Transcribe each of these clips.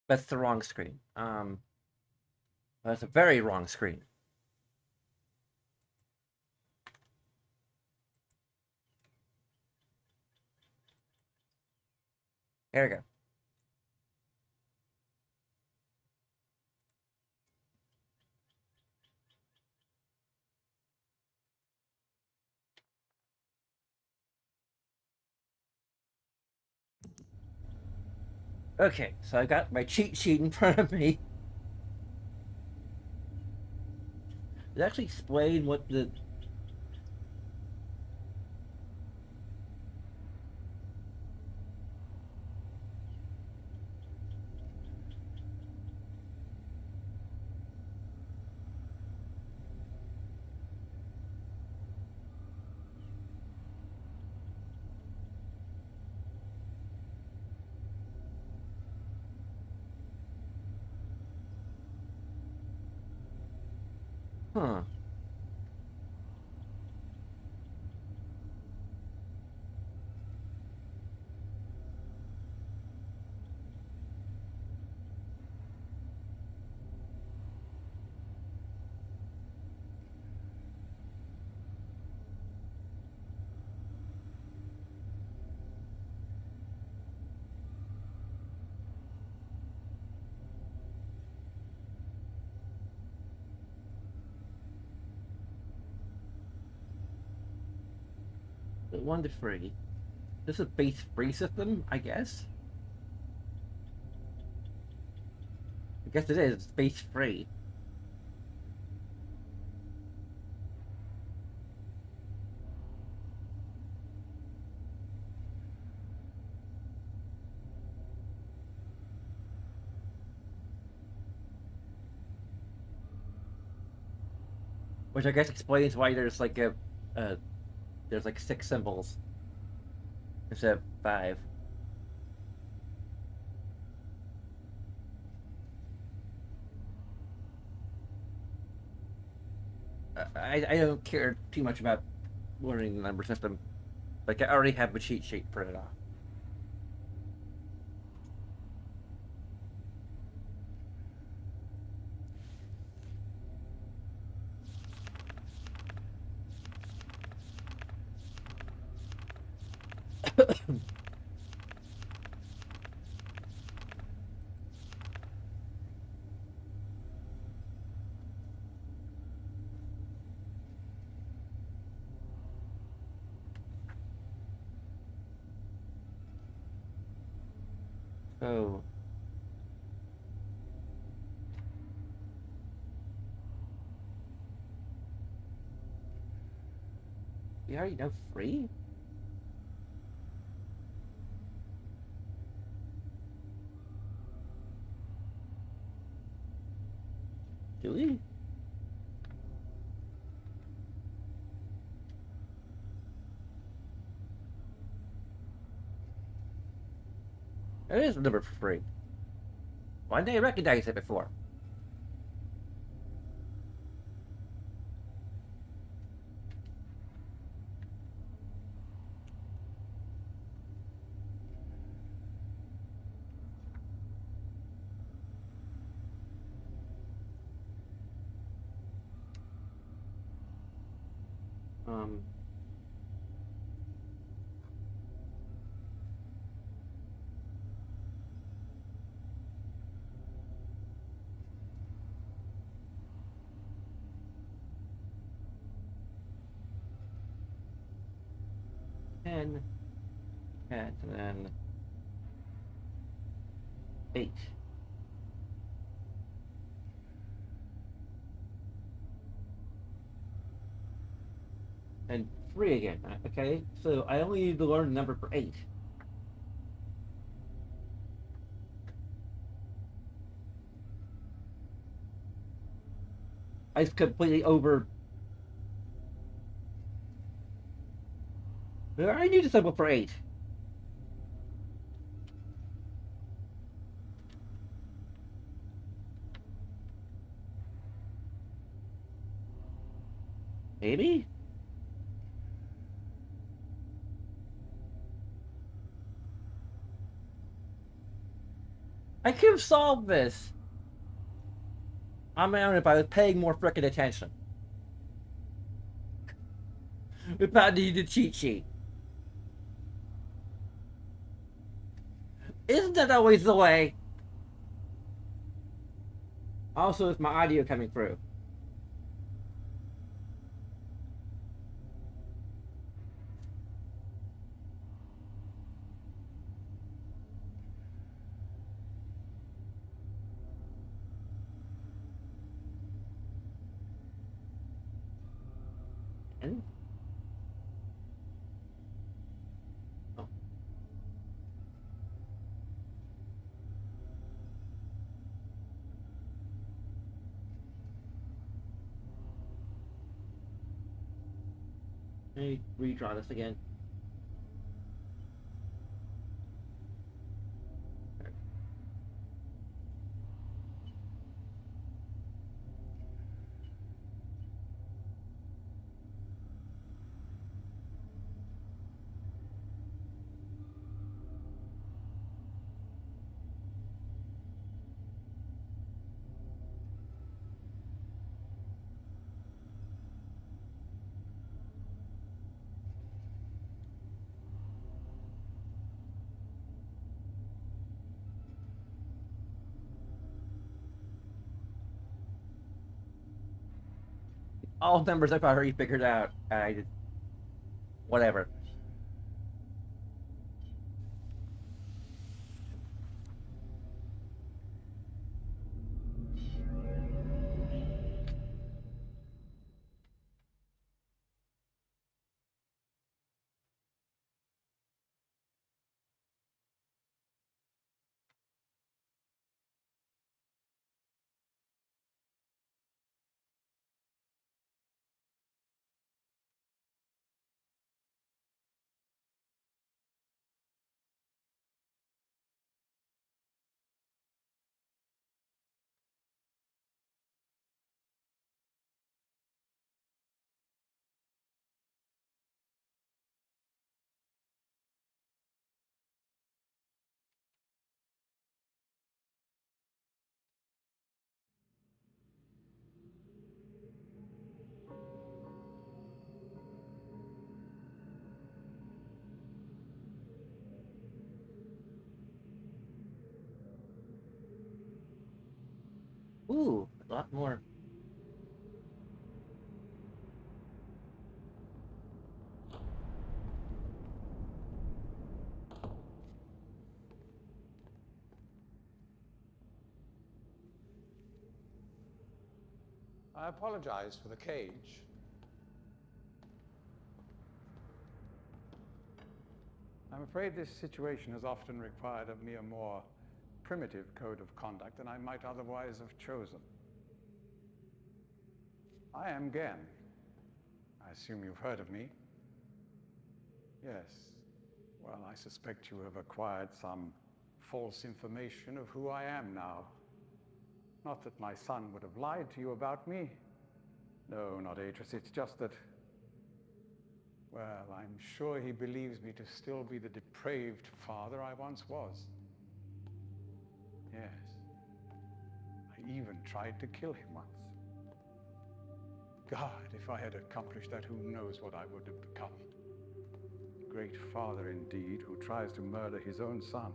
That's the wrong screen. That's a very wrong screen. There we go. Okay, so I got my cheat sheet in front of me. It actually explain what the huh. One to three. This is a base free system, I guess. I guess it is. It's base free. Which I guess explains why there's like uh there's like 6 symbols instead of 5. I don't care too much about learning the number system. Like I already have a cheat sheet printed off. Oh, we already know 3? Do we? It is the number 3. Why didn't I recognize it before? Um, 10, 10, and then 8. And 3 again. Okay, so I only need to learn the number for 8. I just completely over. I need a symbol for 8. Maybe? I could have solved this on my own if I was paying more frickin' attention. Without needing the cheat sheet. Isn't that always the way? Also, is my audio coming through? And oh. Let me redraw this again. All numbers I've already figured out. I just whatever. Ooh, a lot more. I apologize for the cage. I'm afraid this situation has often required of me a more primitive code of conduct than I might otherwise have chosen. I am Gen. I assume you've heard of me. Yes. Well, I suspect you have acquired some false information of who I am now. Not that my son would have lied to you about me. No, not Atris. It's just that, well, I'm sure he believes me to still be the depraved father I once was. Yes. I even tried to kill him once. God, if I had accomplished that, who knows what I would have become. Great father indeed, who tries to murder his own son.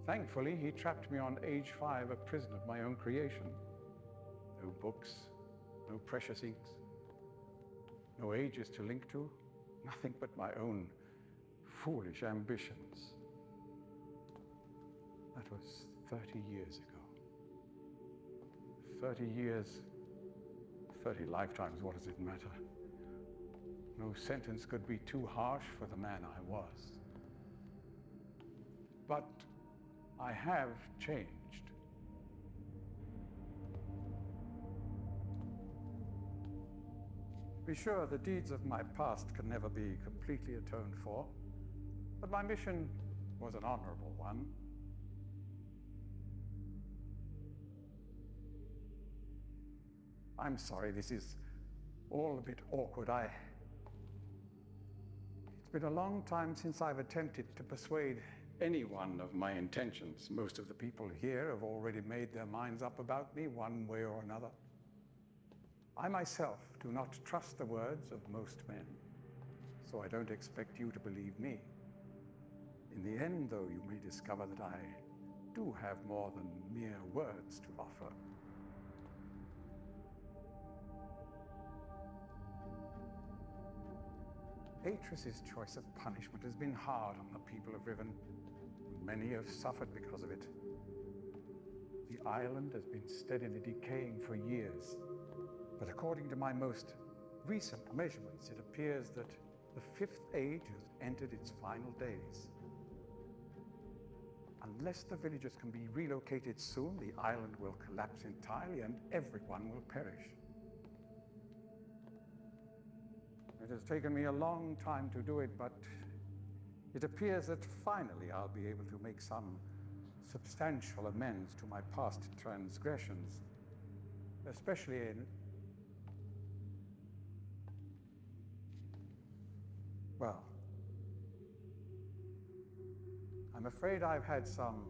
Thankfully, he trapped me on age 5, a prison of my own creation. No books, no precious inks, no ages to link to, nothing but my own foolish ambitions. That was 30 years ago. 30 years, 30 lifetimes, what does it matter? No sentence could be too harsh for the man I was. But I have changed. Be sure the deeds of my past can never be completely atoned for, but my mission was an honorable one. I'm sorry, this is all a bit awkward. It's been a long time since I've attempted to persuade any one of my intentions. Most of the people here have already made their minds up about me one way or another. I myself do not trust the words of most men, so I don't expect you to believe me. In the end, though, you may discover that I do have more than mere words to offer. Atreus' choice of punishment has been hard on the people of Riven. Many have suffered because of it. The island has been steadily decaying for years, but according to my most recent measurements, it appears that the Fifth Age has entered its final days. Unless the villagers can be relocated soon, the island will collapse entirely and everyone will perish. It has taken me a long time to do it, but it appears that finally I'll be able to make some substantial amends to my past transgressions, especially in... well, I'm afraid I've had some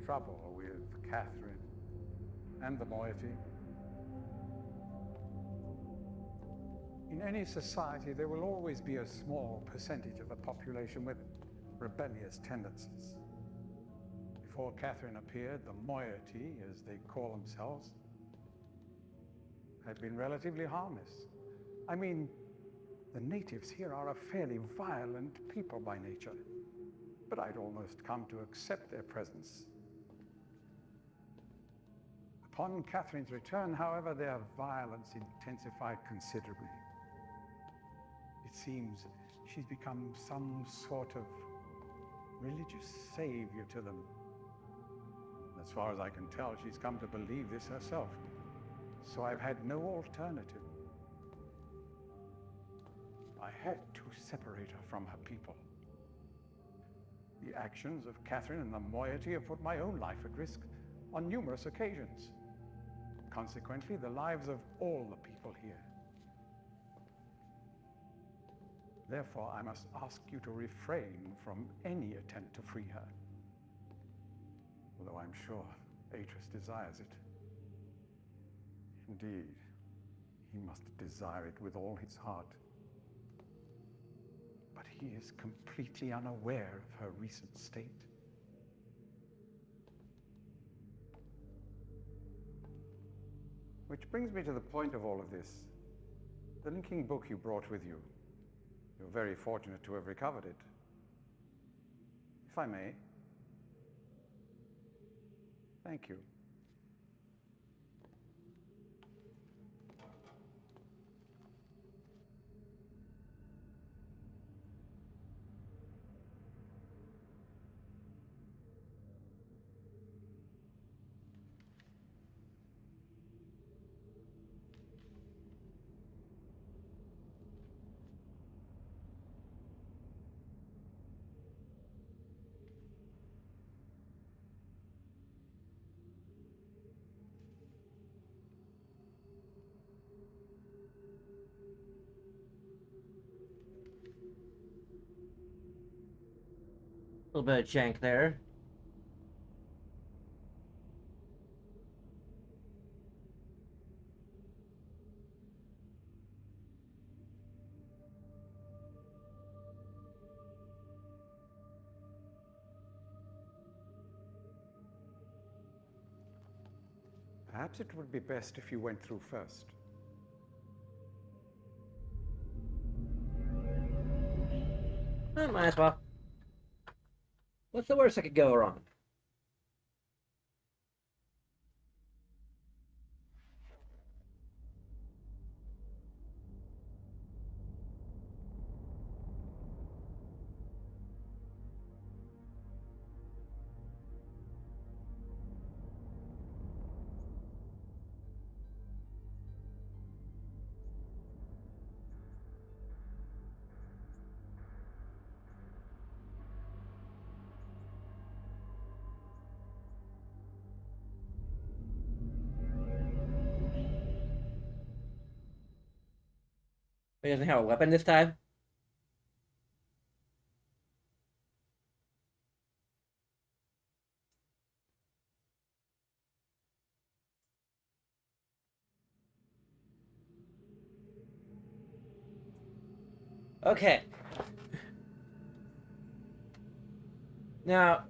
trouble with Catherine and the moiety. In any society, there will always be a small percentage of the population with rebellious tendencies. Before Catherine appeared, the moiety, as they call themselves, had been relatively harmless. I mean, the natives here are a fairly violent people by nature, but I'd almost come to accept their presence. Upon Catherine's return, however, their violence intensified considerably. It seems she's become some sort of religious savior to them. As far as I can tell, she's come to believe this herself. So I've had no alternative. I had to separate her from her people. The actions of Catherine and the moiety have put my own life at risk on numerous occasions. Consequently, the lives of all the people here. Therefore, I must ask you to refrain from any attempt to free her. Although I'm sure Atreus desires it. Indeed, he must desire it with all his heart. But he is completely unaware of her recent state. Which brings me to the point of all of this. The linking book you brought with you. You're very fortunate to have recovered it. If I may. Thank you. A little bit of jank there. Perhaps it would be best if you went through first. Might as well. What's the worst that could go wrong? He doesn't have a weapon this time? Okay. Now,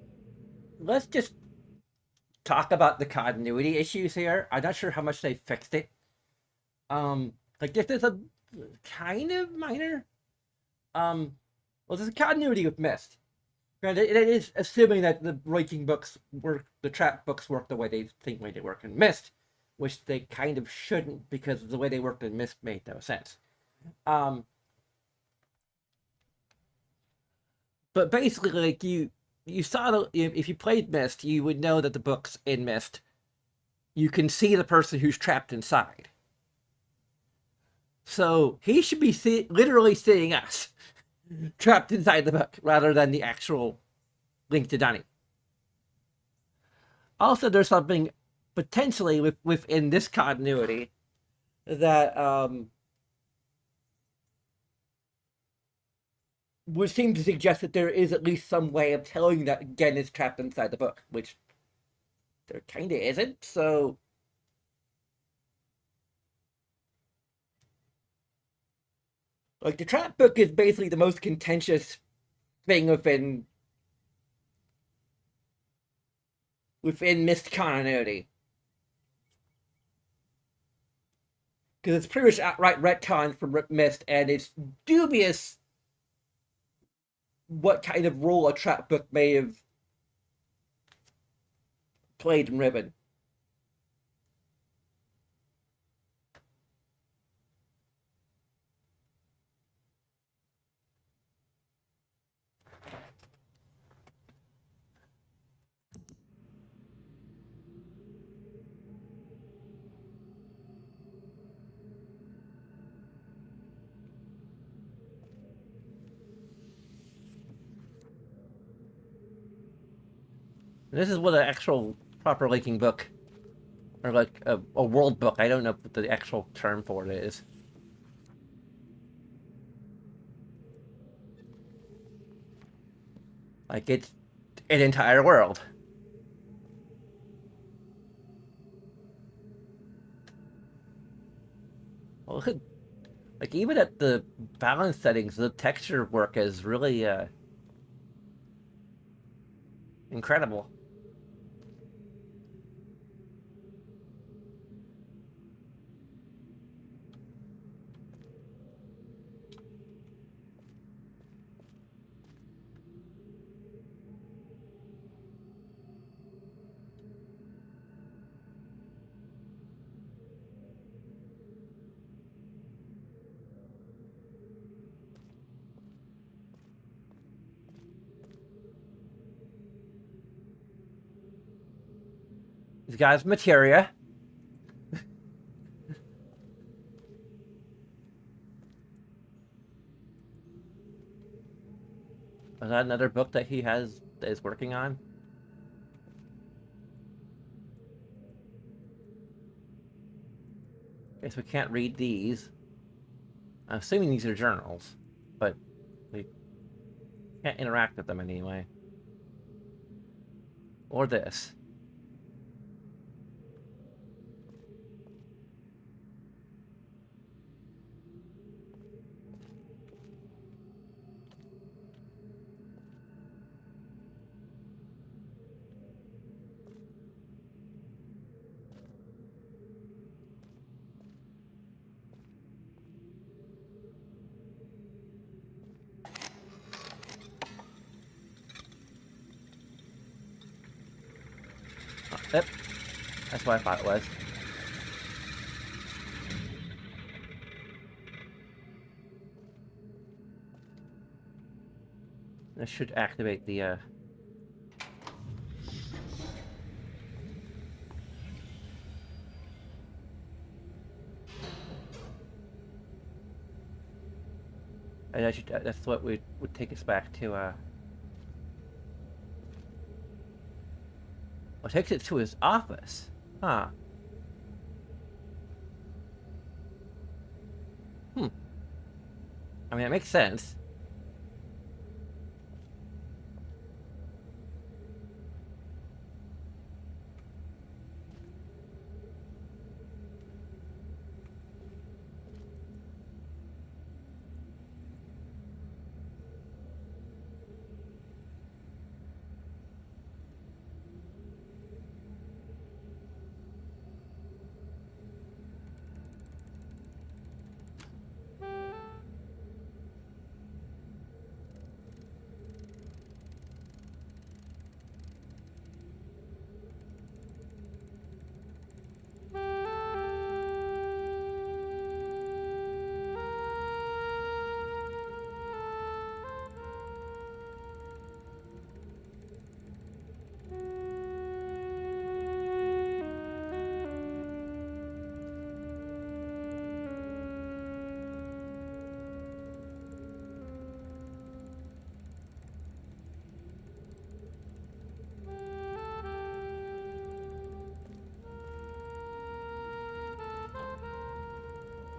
let's just talk about the continuity issues here. I'm not sure how much they fixed it. Like this is a kind of minor. Well, there's a continuity with Mist. Granted, it is assuming that the writing books work, the trap books work the way they think they work in Mist, which they kind of shouldn't because the way they worked in Mist made no sense. But basically, like you saw the if you played Mist, you would know that the books in Mist, you can see the person who's trapped inside. So he should be literally seeing us trapped inside the book rather than the actual link to Danny. Also, there's something potentially within this continuity that would seem to suggest that there is at least some way of telling that Gen is trapped inside the book, which there kind of isn't. So, like, the trap book is basically the most contentious thing within Mist continuity. Because it's pretty much outright retcon from Mist, and it's dubious what kind of role a trap book may have played in Riven. And this is what an actual proper linking book, or like a world book. I don't know what the actual term for it is. Like it's an entire world. Well, look at, like even at the balance settings, the texture work is really incredible. These guys, materia. Is that another book that he has that is working on? Guess we can't read these. I'm assuming these are journals, but we can't interact with them anyway. Or this. Oh, yep, that's what I thought it was. This should activate the and that's what would take us back to well, it takes it to his office. Huh. I mean, it makes sense.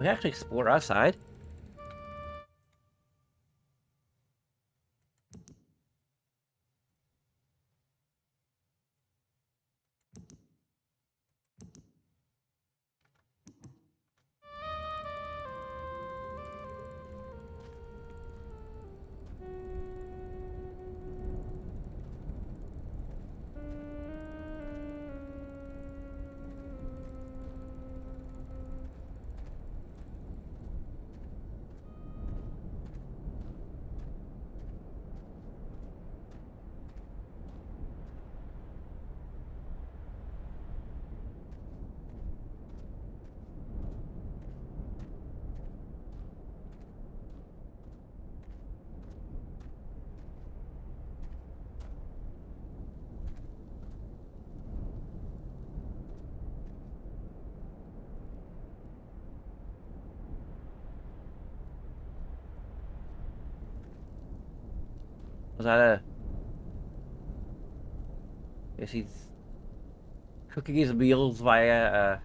We actually explore outside. Was that a... Guess he's cooking his meals via,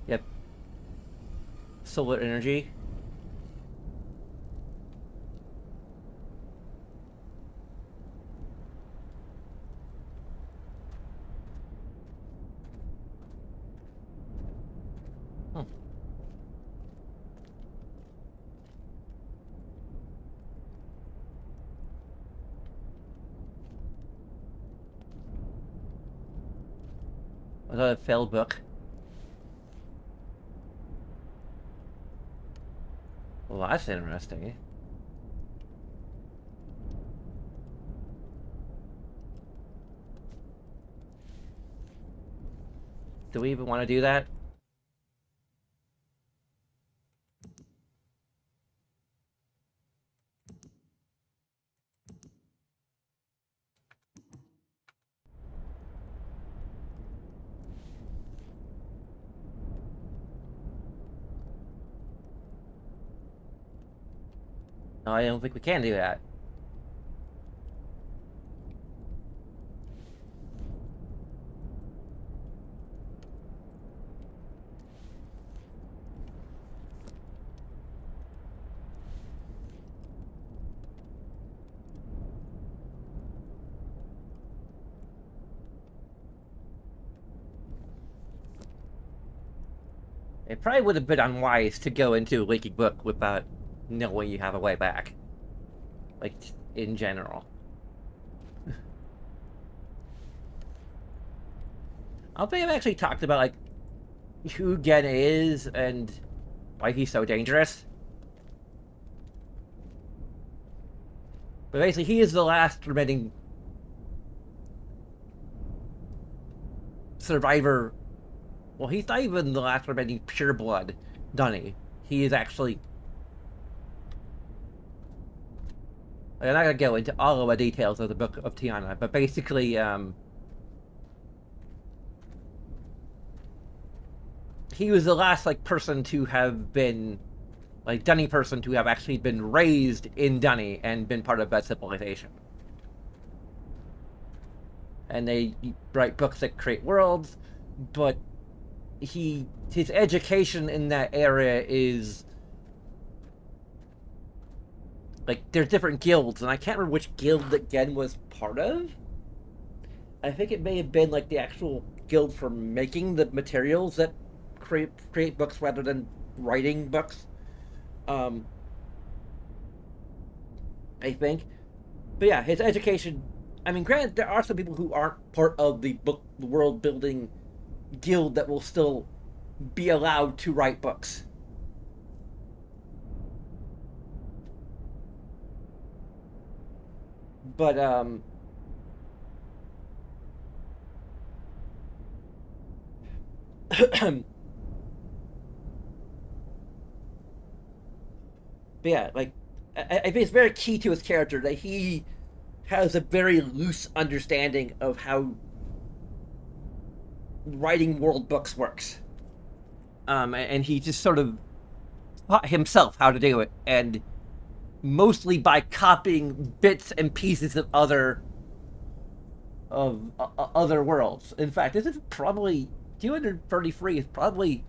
yep, solar energy. Hmm. Was that a failed book? Well, that's interesting. Do we even want to do that? No, I don't think we can do that. It probably would have been unwise to go into a leaky book without knowing you have a way back. Like, in general. I don't think I've actually talked about, like, who Gen is and why he's so dangerous. But basically, he is the last remaining survivor. Well, he's not even the last remaining pureblood Dunny. He is actually... I'm not gonna go into all of the details of the Book of Tiana, but basically, he was the last, like, person to have been, like, Dunny person to have actually been raised in Dunny and been part of that civilization. And they write books that create worlds, but his education in that area is... Like, there's different guilds, and I can't remember which guild that Gen was part of. I think it may have been, like, the actual guild for making the materials that create books rather than writing books. I think. But yeah, his education... I mean, granted, there are some people who aren't part of the world-building guild that will still be allowed to write books. But, but yeah, like, I think it's very key to his character that he has a very loose understanding of how writing world books works. And he just sort of taught himself how to do it, and mostly by copying bits and pieces of other worlds. In fact, this is probably 233 is probably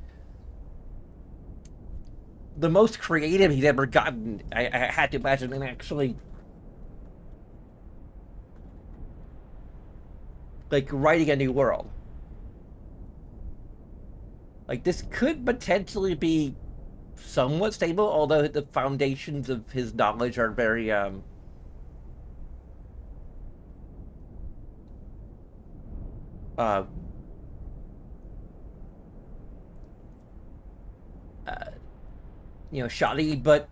the most creative he's ever gotten. I had to imagine him actually like writing a new world. Like this could potentially be somewhat stable, although the foundations of his knowledge are very uh, uh shoddy. But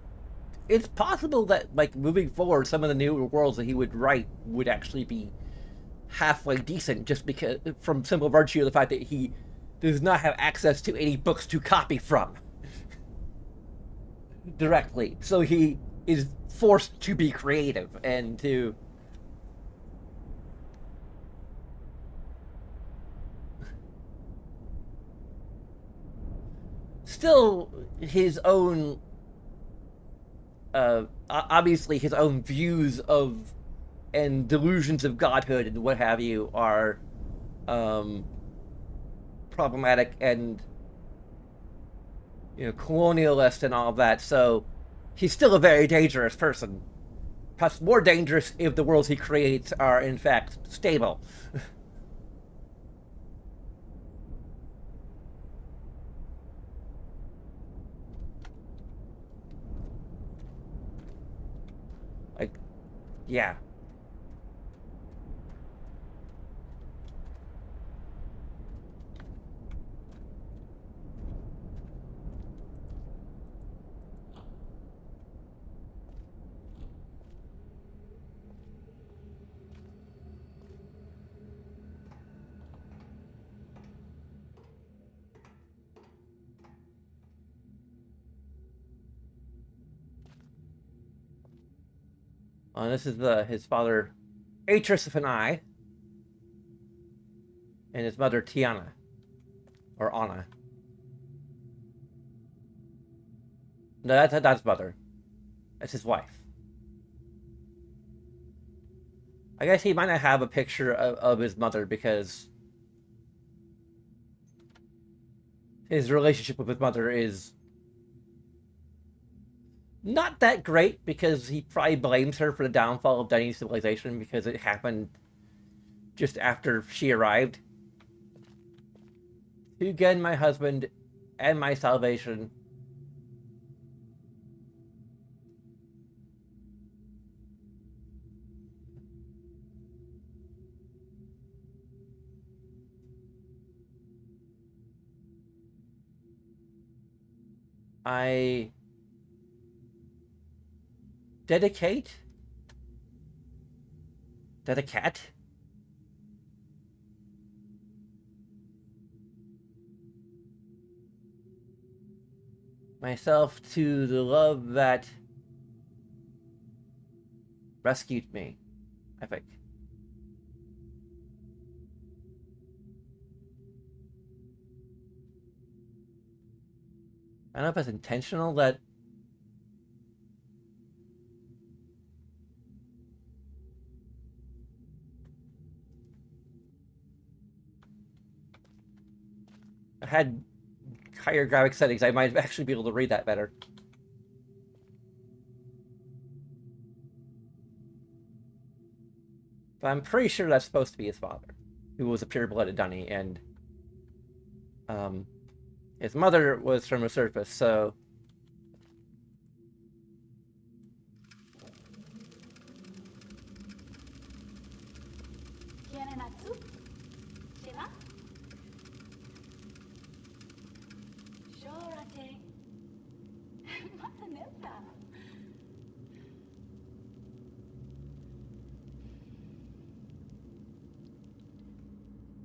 it's possible that like moving forward, some of the new worlds that he would write would actually be halfway decent, just because from simple virtue of the fact that he does not have access to any books to copy from directly. So he is forced to be creative and to still his own obviously his own views of and delusions of godhood and what have you are um, problematic and colonialist and all of that. So he's still a very dangerous person. Perhaps more dangerous if the worlds he creates are in fact stable. Like, yeah. This is his father, Atris and I, and his mother, Tiana, or Anna. No, that's mother. That's his wife. I guess he might not have a picture of his mother because his relationship with his mother is not that great, because he probably blames her for the downfall of Dani's civilization because it happened just after she arrived. To gain my husband and my salvation. I dedicate myself to the love that rescued me, I think. I don't know if it's intentional that I had higher graphic settings, I might actually be able to read that better. But I'm pretty sure that's supposed to be his father, who was a pure-blooded Dunny, and his mother was from a surface, so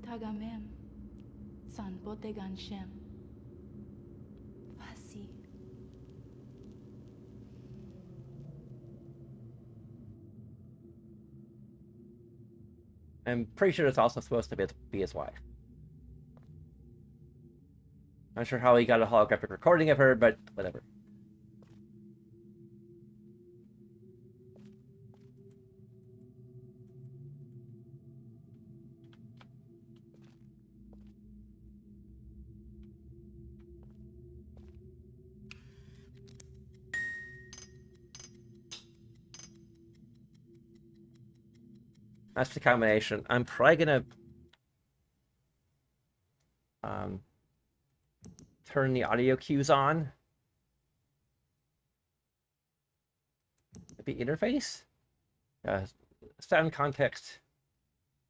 Tagamem, san botegan shem, fasi. I'm pretty sure it's also supposed to be his wife. Not sure how he got a holographic recording of her, but whatever. That's the combination. I'm probably gonna turn the audio cues on. Maybe interface? Sound context,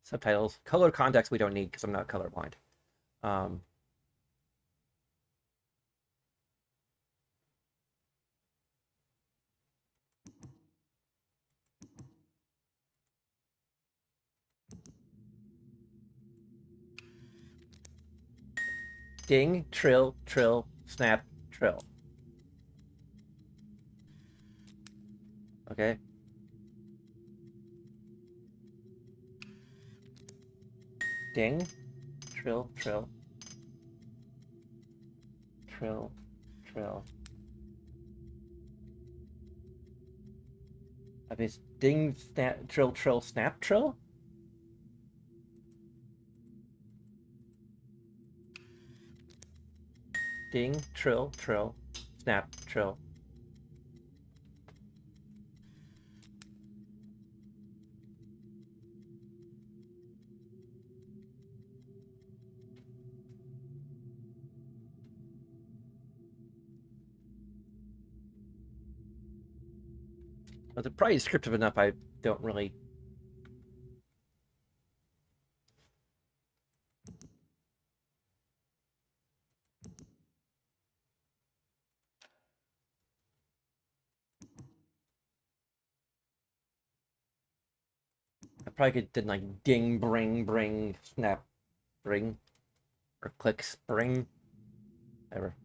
subtitles. Color context we don't need because I'm not colorblind. Ding, trill, trill, snap, trill. Okay. Ding, trill, trill, trill, trill. I mean, it's ding, snap, trill, trill, snap, trill? Ding, trill, trill, snap, trill. But they're probably descriptive enough. I don't really. I probably could did like ding, bring, snap, bring, or click, spring, whatever.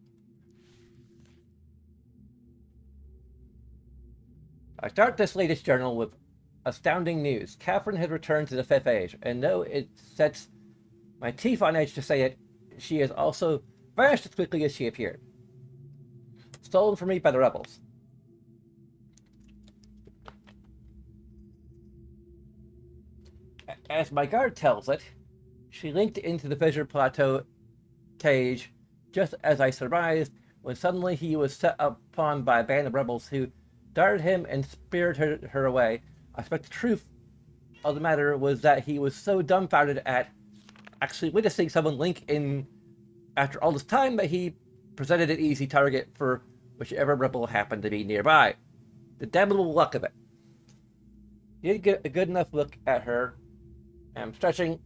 I start this latest journal with astounding news. Catherine had returned to the Fifth Age, and though it sets my teeth on edge to say it, she has also vanished as quickly as she appeared. Stolen from me by the rebels. As my guard tells it, she linked into the Fissure Plateau cage just as I surmised, when suddenly he was set upon by a band of rebels who darted him and speared her away. I suspect the truth of the matter was that he was so dumbfounded at actually witnessing someone link in after all this time that he presented an easy target for whichever rebel happened to be nearby. The damnable luck of it. He did get a good enough look at her. I'm stretching.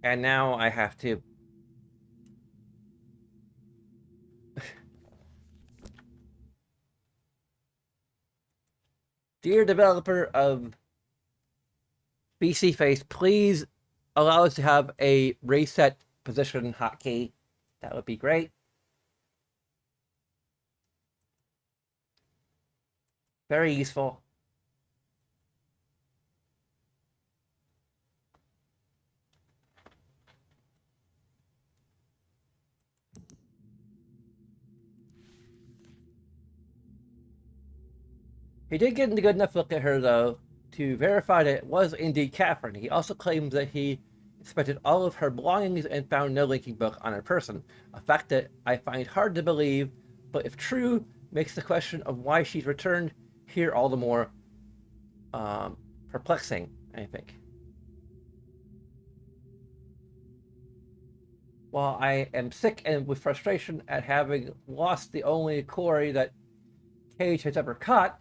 And now I have to. Dear developer of BC Face, please allow us to have a reset position hotkey. That would be great. Very useful. He did get a good enough look at her, though, to verify that it was indeed Catherine. He also claims that he inspected all of her belongings and found no linking book on her person, a fact that I find hard to believe, but if true, makes the question of why she's returned here all the more perplexing, I think. While I am sick and with frustration at having lost the only quarry that Cage has ever caught,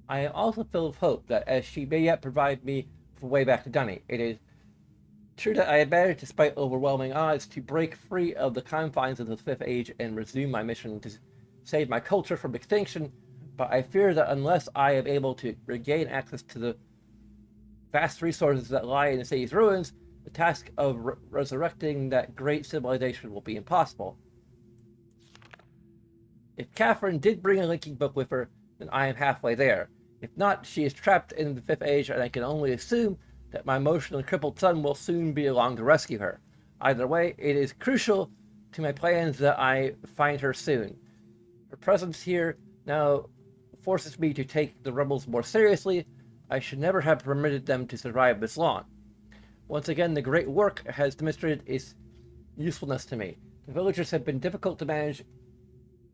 I am also filled with hope that as she may yet provide me with a way back to Dunny. It is true that I had managed, despite overwhelming odds, to break free of the confines of the Fifth Age and resume my mission to save my culture from extinction, but I fear that unless I am able to regain access to the vast resources that lie in the city's ruins, the task of resurrecting that great civilization will be impossible. If Catherine did bring a linking book with her, then I am halfway there. If not, she is trapped in the Fifth Age, and I can only assume that my emotionally crippled son will soon be along to rescue her. Either way, it is crucial to my plans that I find her soon. Her presence here now forces me to take the rebels more seriously. I should never have permitted them to survive this long. Once again, the great work has demonstrated its usefulness to me. The villagers have been difficult to manage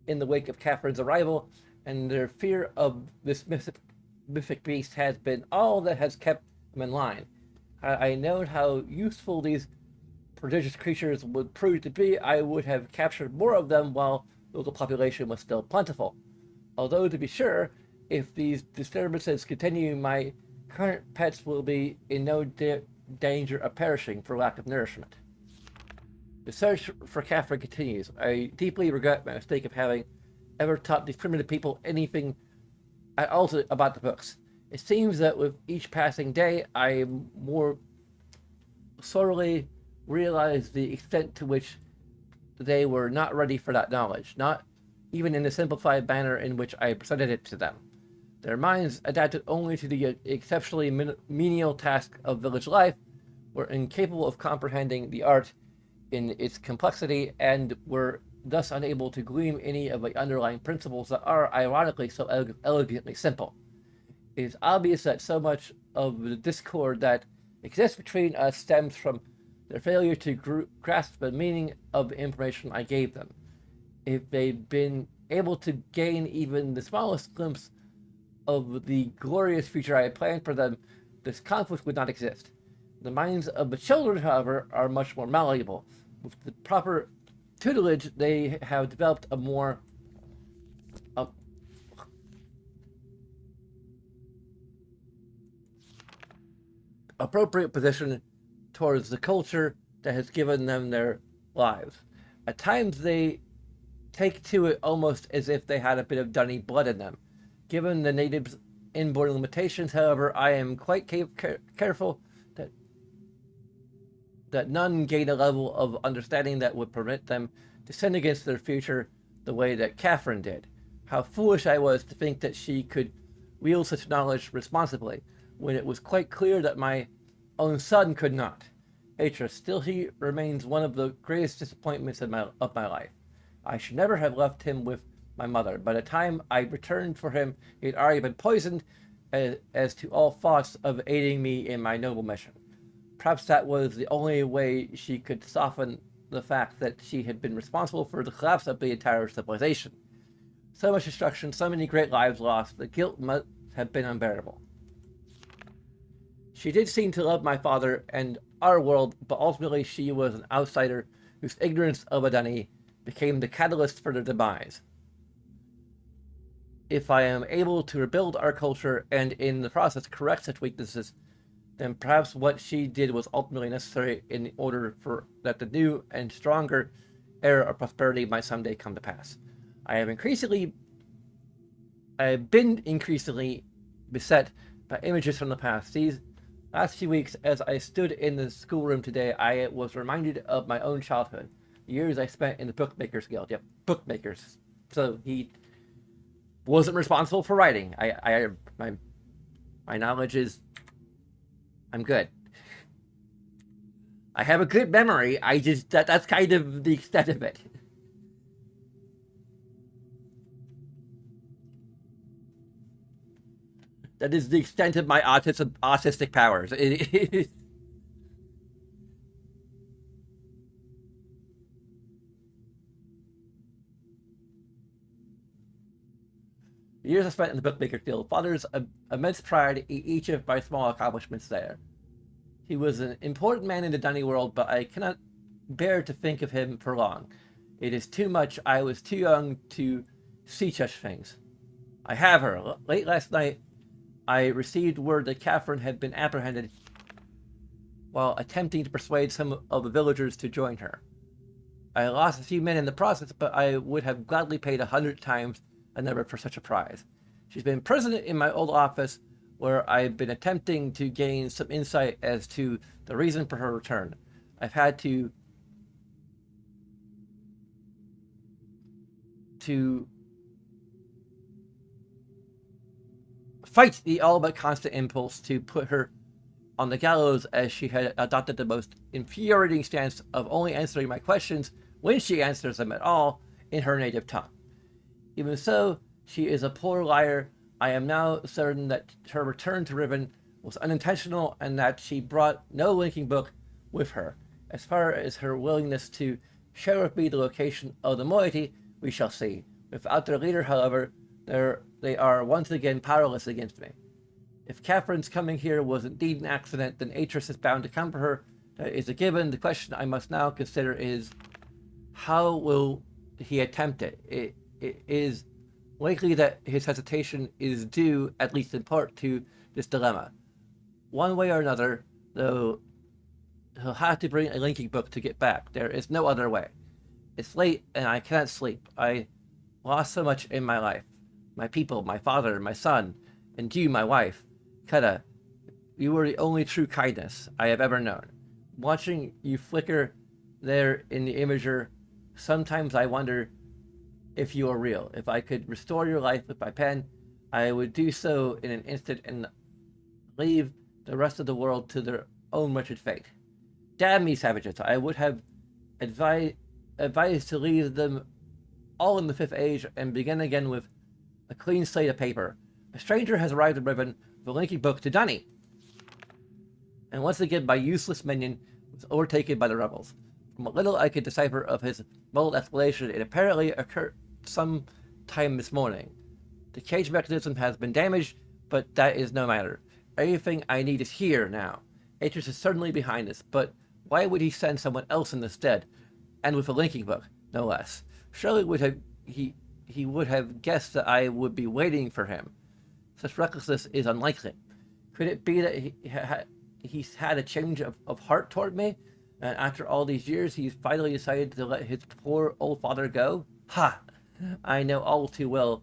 in the wake of Catherine's arrival, and their fear of this mythic beast has been all that has kept them in line. Had I known how useful these prodigious creatures would prove to be, I would have captured more of them while the local population was still plentiful. Although, to be sure, if these disturbances continue, my current pets will be in no danger of perishing for lack of nourishment. The search for Catherine continues. I deeply regret my mistake of having ever taught these primitive people anything at all about the books. It seems that with each passing day, I more sorely realize the extent to which they were not ready for that knowledge, not even in the simplified manner in which I presented it to them. Their minds, adapted only to the exceptionally menial task of village life, were incapable of comprehending the art in its complexity and were thus unable to glean any of the underlying principles that are, ironically, so elegantly simple. It is obvious that so much of the discord that exists between us stems from their failure to grasp the meaning of the information I gave them. If they'd been able to gain even the smallest glimpse of the glorious future I had planned for them, this conflict would not exist. The minds of the children, however, are much more malleable. With the proper tutelage, they have developed a more appropriate position towards the culture that has given them their lives. At times, they take to it almost as if they had a bit of Dunny blood in them. Given the natives' inborn limitations, however, I am quite careful that none gain a level of understanding that would permit them to sin against their future the way that Catherine did. How foolish I was to think that she could wield such knowledge responsibly, when it was quite clear that my own son could not. Atreus, still he remains one of the greatest disappointments of my life. I should never have left him with my mother. By the time I returned for him, he had already been poisoned as to all thoughts of aiding me in my noble mission. Perhaps that was the only way she could soften the fact that she had been responsible for the collapse of the entire civilization. So much destruction, so many great lives lost, the guilt must have been unbearable. She did seem to love my father and our world, but ultimately she was an outsider whose ignorance of Adani became the catalyst for their demise. If I am able to rebuild our culture and in the process correct such weaknesses, then perhaps what she did was ultimately necessary in order for that the new and stronger era of prosperity might someday come to pass. I have been increasingly beset by images from the past. These last few weeks, as I stood in the schoolroom today, I was reminded of my own childhood, the years I spent in the Bookmakers Guild. Yep, Bookmakers. So he wasn't responsible for writing. My knowledge is, I'm good. I have a good memory. That's kind of the extent of it. That is the extent of my autistic powers. The years I spent in the Bookmaker Guild fathers immense pride in each of my small accomplishments there. He was an important man in the Dunny world, but I cannot bear to think of him for long. It is too much. I was too young to see such things. I have her. Late last night, I received word that Catherine had been apprehended while attempting to persuade some of the villagers to join her. I lost a few men in the process, but I would have gladly paid 100 times a number for such a prize. She's been imprisoned in my old office, where I've been attempting to gain some insight as to the reason for her return. I've had to fight the all but constant impulse to put her on the gallows, as she had adopted the most infuriating stance of only answering my questions, when she answers them at all, in her native tongue. Even so, she is a poor liar. I am now certain that her return to Riven was unintentional and that she brought no linking book with her. As far as her willingness to share with me the location of the moiety, we shall see. Without their leader, however, they are once again powerless against me. If Catherine's coming here was indeed an accident, then Atris is bound to come for her. That is a given. The question I must now consider is, how will he attempt it? It is likely that his hesitation is due, at least in part, to this dilemma. One way or another, though, he'll have to bring a linking book to get back. There is no other way. It's late and I cannot sleep. I lost so much in my life. My people, my father, my son, and you, my wife. Keta, you were the only true kindness I have ever known. Watching you flicker there in the imager, sometimes I wonder if you are real. If I could restore your life with my pen, I would do so in an instant and leave the rest of the world to their own wretched fate. Damn me, savages. I would have advised to leave them all in the Fifth Age and begin again with a clean slate of paper. A stranger has arrived in Riven with a linking book to Dunny. And once again, my useless minion was overtaken by the rebels. From what little I could decipher of his muddled explanation, it apparently occurred some time this morning. The cage mechanism has been damaged, but that is no matter. Everything I need is here now. Atris is certainly behind this, but why would he send someone else in the stead, and with a linking book, no less? Surely he would have guessed that I would be waiting for him. Such recklessness is unlikely. Could it be that he's had a change of heart toward me, and after all these years he's finally decided to let his poor old father go? Ha! I know all too well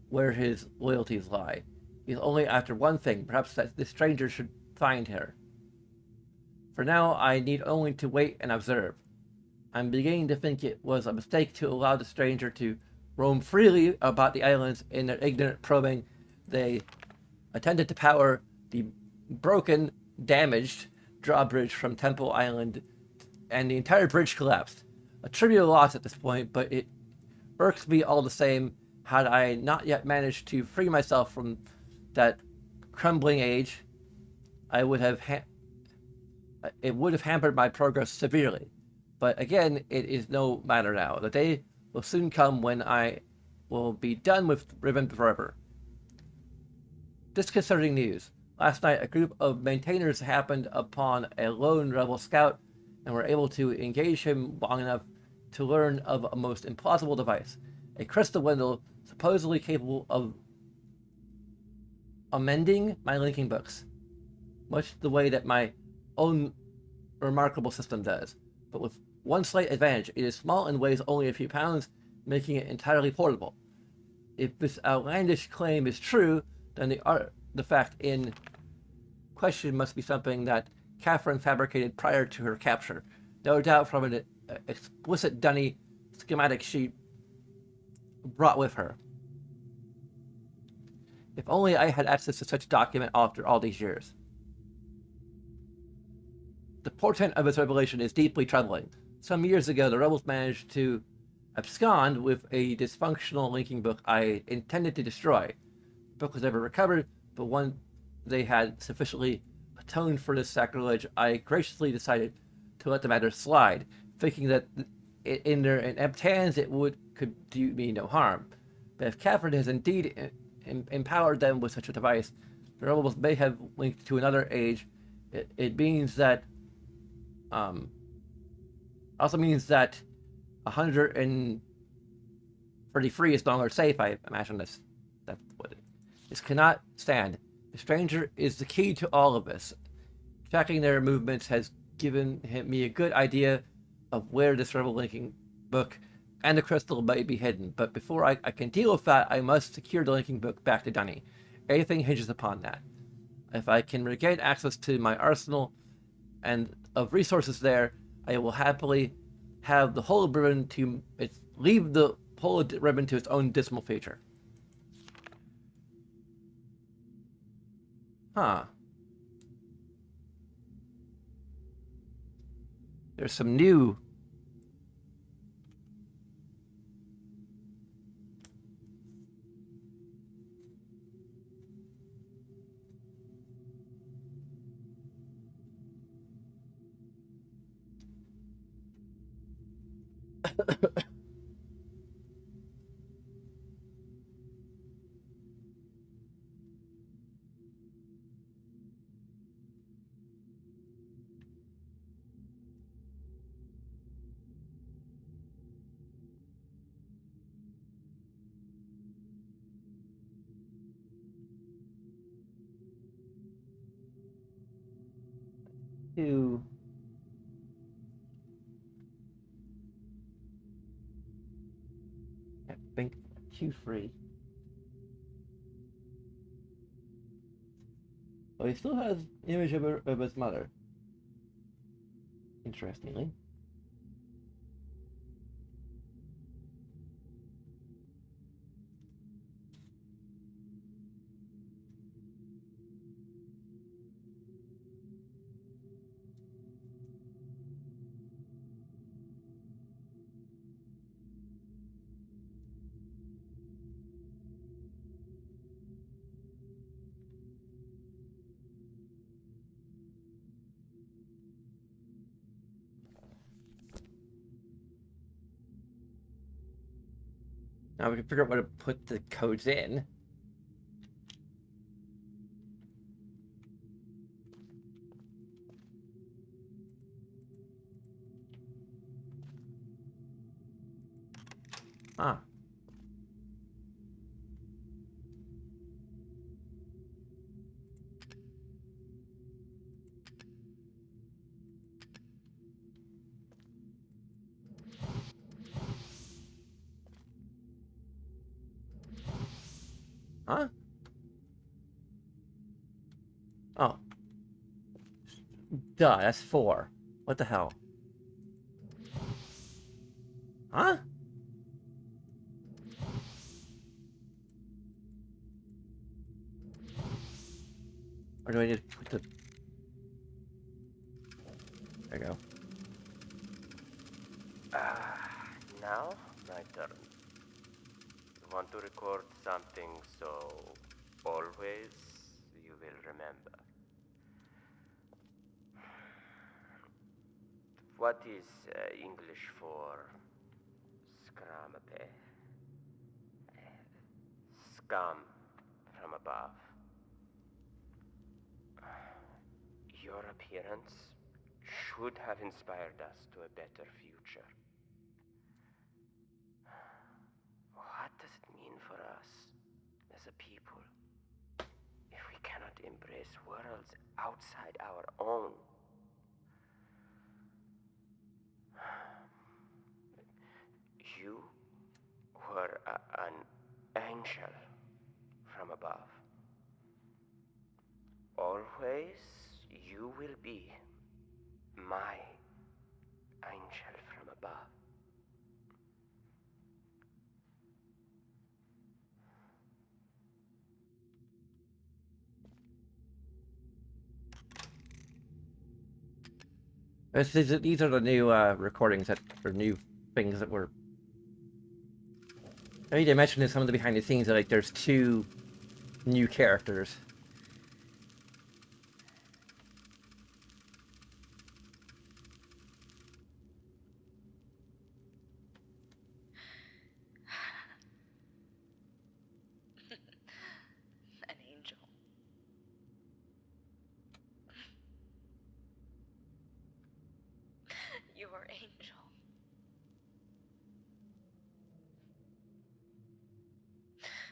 where his loyalties lie. He's only after one thing, perhaps that this stranger should find her. For now, I need only to wait and observe. I'm beginning to think it was a mistake to allow the stranger to roam freely about the islands in their ignorant probing. They attempted to power the broken, damaged drawbridge from Temple Island, and the entire bridge collapsed. A trivial loss at this point, but it irks me all the same. Had I not yet managed to free myself from that crumbling age, it would have hampered my progress severely. But again, it is no matter now. The day will soon come when I will be done with Riven forever. Disconcerting news. Last night, a group of maintainers happened upon a lone rebel scout and were able to engage him long enough to learn of a most implausible device. A crystal window supposedly capable of amending my linking books, much the way that my own remarkable system does. But with one slight advantage, it is small and weighs only a few pounds, making it entirely portable. If this outlandish claim is true, then the fact in question must be something that Catherine fabricated prior to her capture, no doubt from an explicit Dunny schematic she brought with her. If only I had access to such a document after all these years. The portent of its revelation is deeply troubling. Some years ago, the rebels managed to abscond with a dysfunctional linking book I intended to destroy. The book was never recovered, but when they had sufficiently atoned for this sacrilege, I graciously decided to let the matter slide, thinking that in their inept hands could do me no harm. But if Catherine has indeed empowered them with such a device, the rebels may have linked to another age. It means that also means that 133 is no longer safe. I imagine that's what it is. This cannot stand. The stranger is the key to all of this. Tracking their movements has given me a good idea of where this rebel linking book and the crystal may be hidden. But before I can deal with that, I must secure the linking book back to Dunny. Everything hinges upon that. If I can regain access to my arsenal and of resources there, I will happily have the whole of Riven leave the whole of Riven to its own dismal future. Huh. There's some new to bank 2 free. Oh, he still has image of his mother. Interestingly. Now we can figure out where to put the codes in. Ah. Huh? Oh. Duh, that's 4. What the hell? Huh? Or do I need to put the... There you go. Now, my turn. You want to record something so always you will remember. What is English for scramape? Scum from above. Your appearance should have inspired us to a better future. What does it mean for us as a people if we cannot embrace worlds outside our own? You were an angel from above. Always you will be my angel from above. These are the new recordings that, or new things that were... I need to mention in some of the behind the scenes that like there's 2 new characters. An angel. Your angel.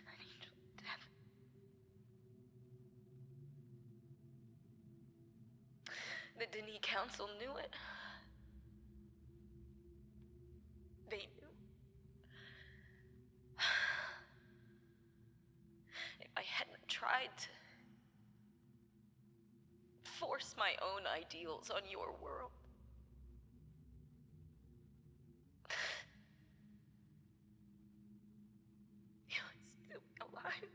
An angel of death. The Denis Council knew it. They knew. If I hadn't tried to force my own ideals on your world, you would still be alive.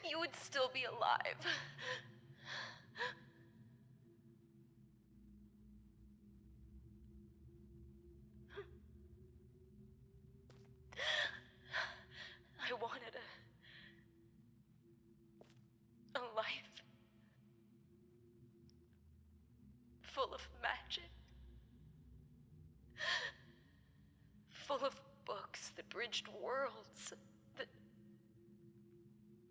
You would still be alive. I wanted a life full of magic, full of books that bridged worlds, that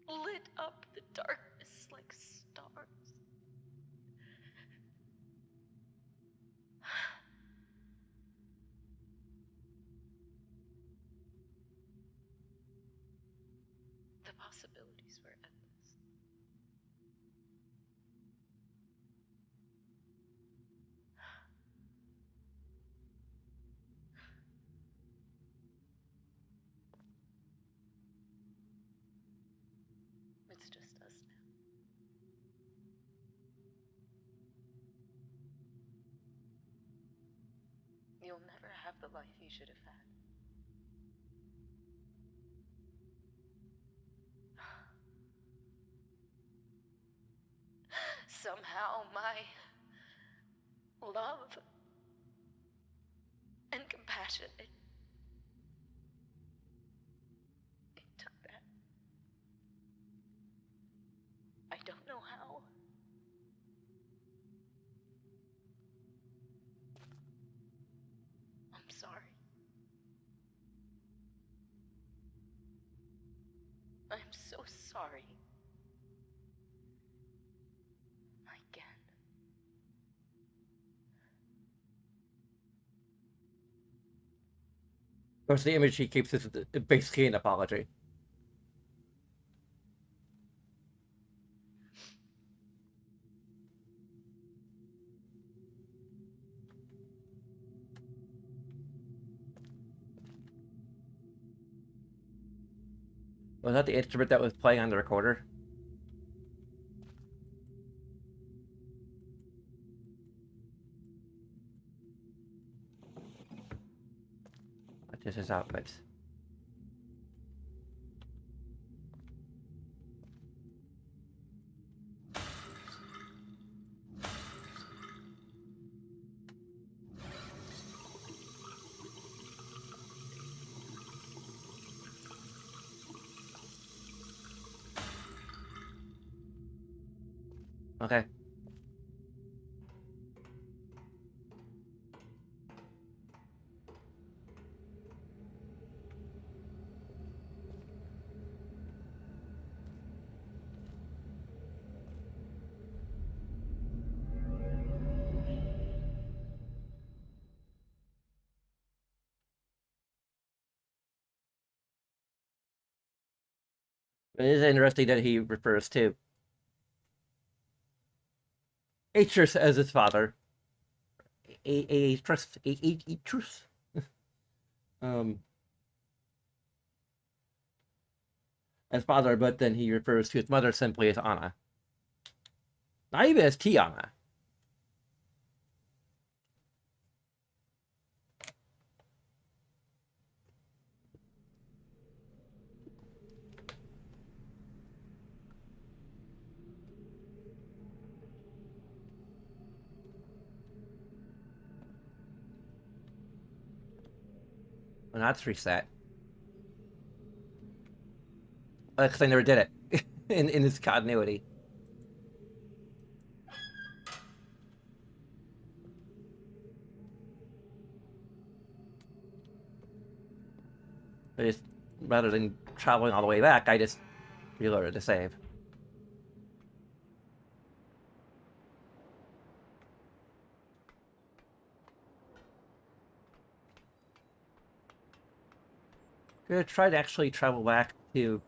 lit up the darkness like stars. The possibilities were endless. have the life you should have had. Somehow my love and compassion, it took that. I don't know how. I'm sorry. I'm so sorry. Again. Of course, the image he keeps is basically an apology. Was that the instrument that was playing on the recorder? What is his outfit? Okay. It is interesting that he refers to Atrus as his father. Atrus. As father, but then he refers to his mother simply as Anna. Not even as Tiana. Well, that's reset. Because I never did it in this continuity. I just, rather than traveling all the way back, I just reloaded to save. Gonna try to actually travel back to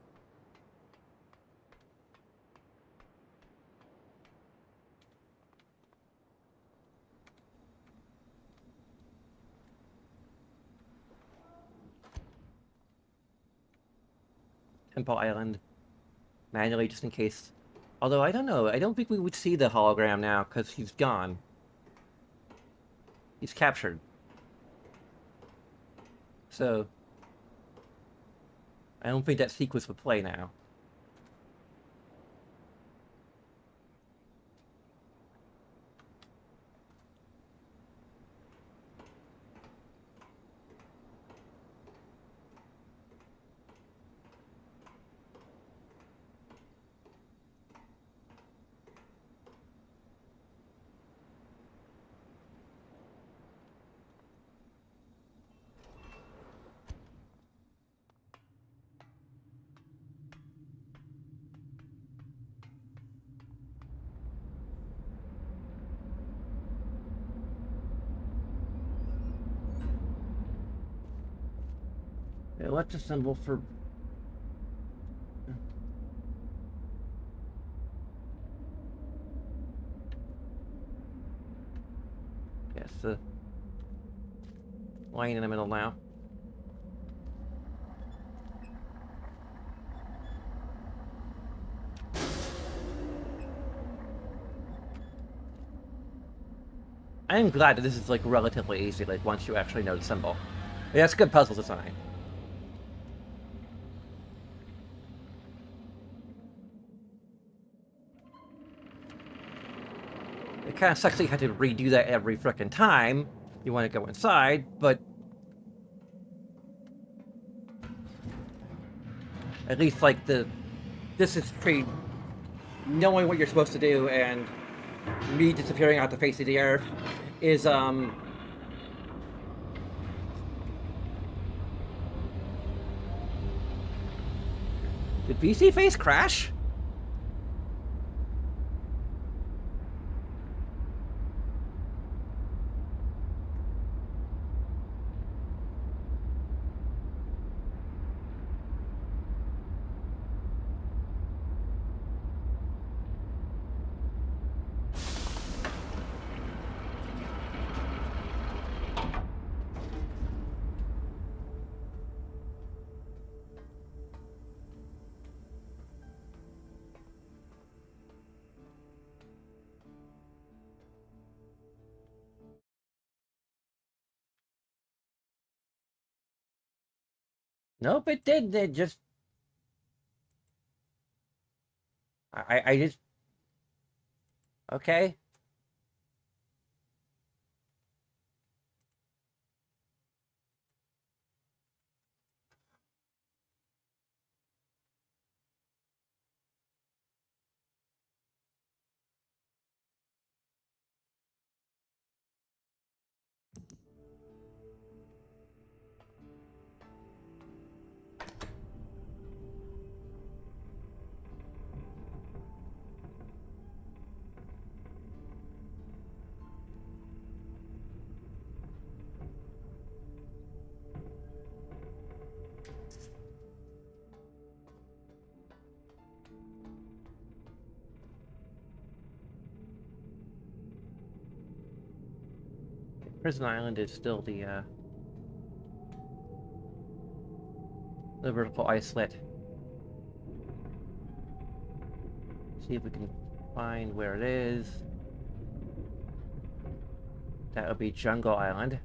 Temple Island manually, just in case. Although I don't know, I don't think we would see the hologram now because he's gone. He's captured. So I don't think that sequence would play now. Okay, what's the symbol for... Yes, the line in the middle now. I am glad that this is like relatively easy, like once you actually know the symbol. Yeah, it's good puzzle design. It kind of sucks that you have to redo that every frickin' time you want to go inside, but at least like this is pretty knowing what you're supposed to do and me disappearing off the face of the earth is did BC face crash? Nope, it didn't. It just I just okay. Prison Island is still the vertical isolate. See if we can find where it is. That would be Jungle Island.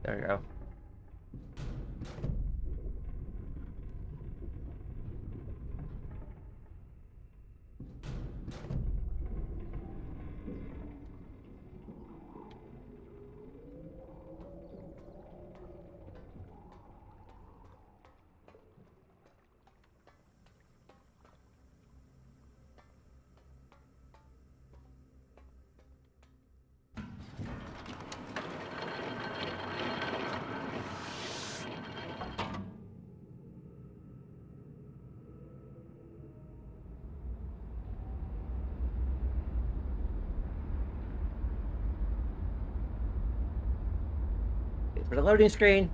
There we go. For the loading screen.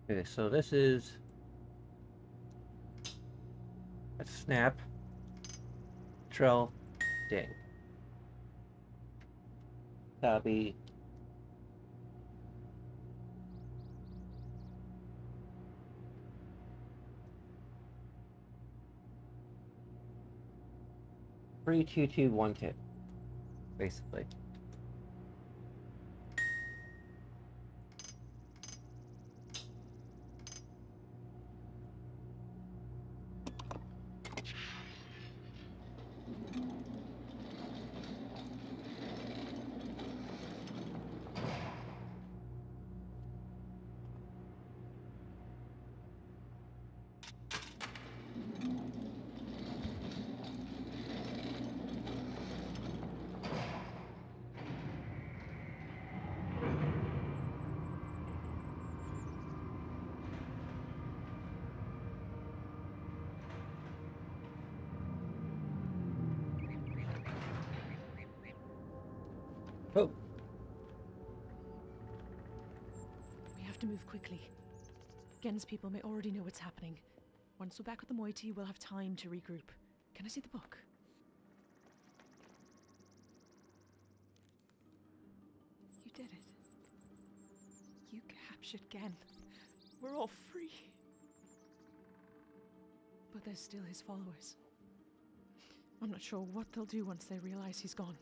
Okay, so this is a snap, trail, ding. That'll be three, two, two, one, two, basically. Oh, We have to move quickly. Gen's people may already know what's happening. Once we're back with the moiety, we'll have time to regroup. Can I see the book? You did it. You captured Gen. We're all free. But there's still his followers. I'm not sure what they'll do once they realize he's gone.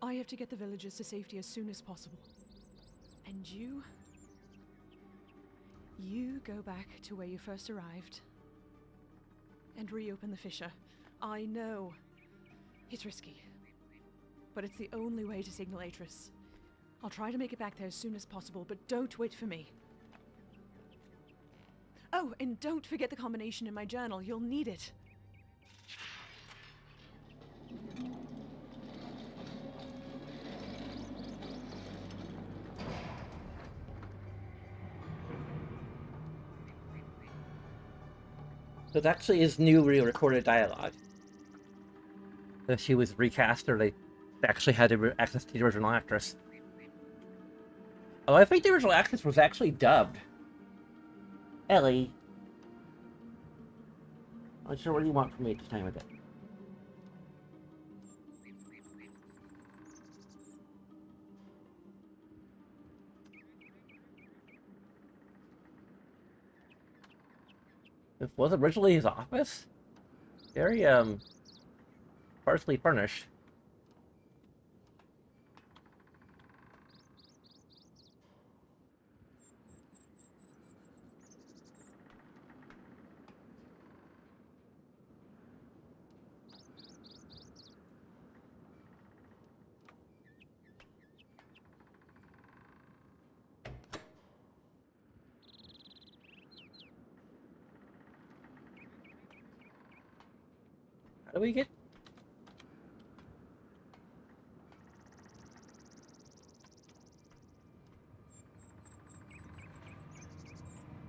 I have to get the villagers to safety as soon as possible. And you go back to where you first arrived and reopen the fissure. I know it's risky, but it's the only way to signal Atris. I'll try to make it back there as soon as possible, but don't wait for me. Oh, and don't forget the combination in my journal. You'll need it. so it actually is new re-recorded dialogue. So she was recast, or they actually had to access to the original actress. Oh, I think the original actress was actually dubbed. Ellie. I'm not sure what you want from me at this time of day. This was originally his office? Very, sparsely furnished. How do we get...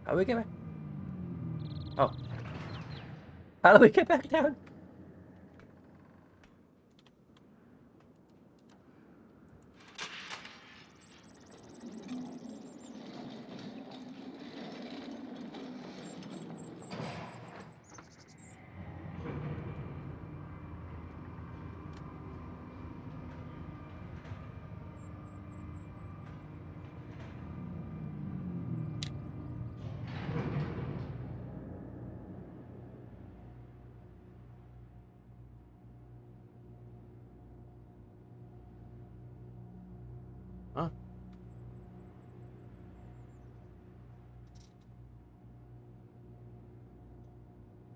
How do we get back? Oh. How do we get back down? Huh?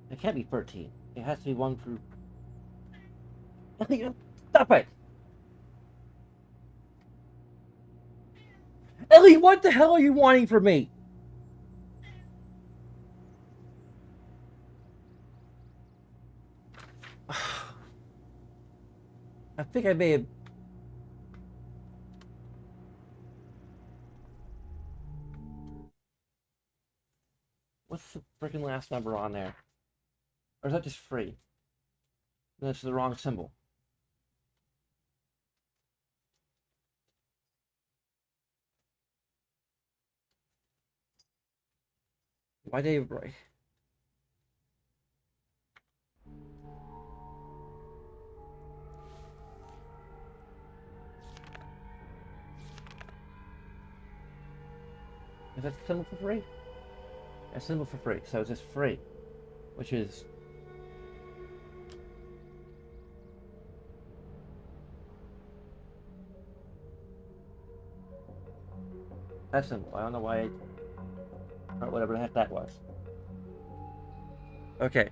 It can't be 13. It has to be 1 through... Ellie, stop it! Ellie, what the hell are you wanting from me? I think I may have... What's the freaking last number on there? Or is that just free? That's the wrong symbol. Why did I break? Is that the symbol for free? A symbol for free, so it's just free, which is... that symbol. I don't know why or whatever the heck that was. Okay.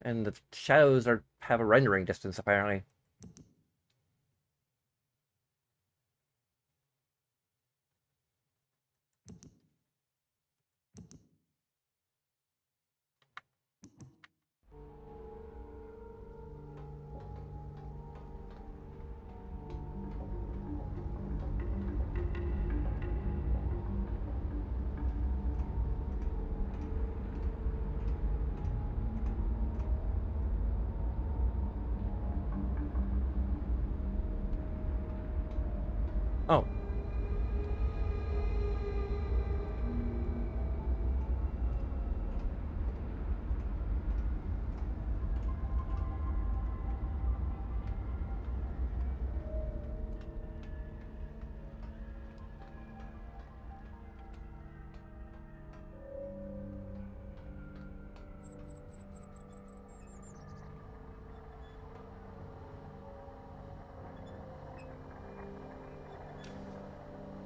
And the shadows have a rendering distance, apparently. Oh.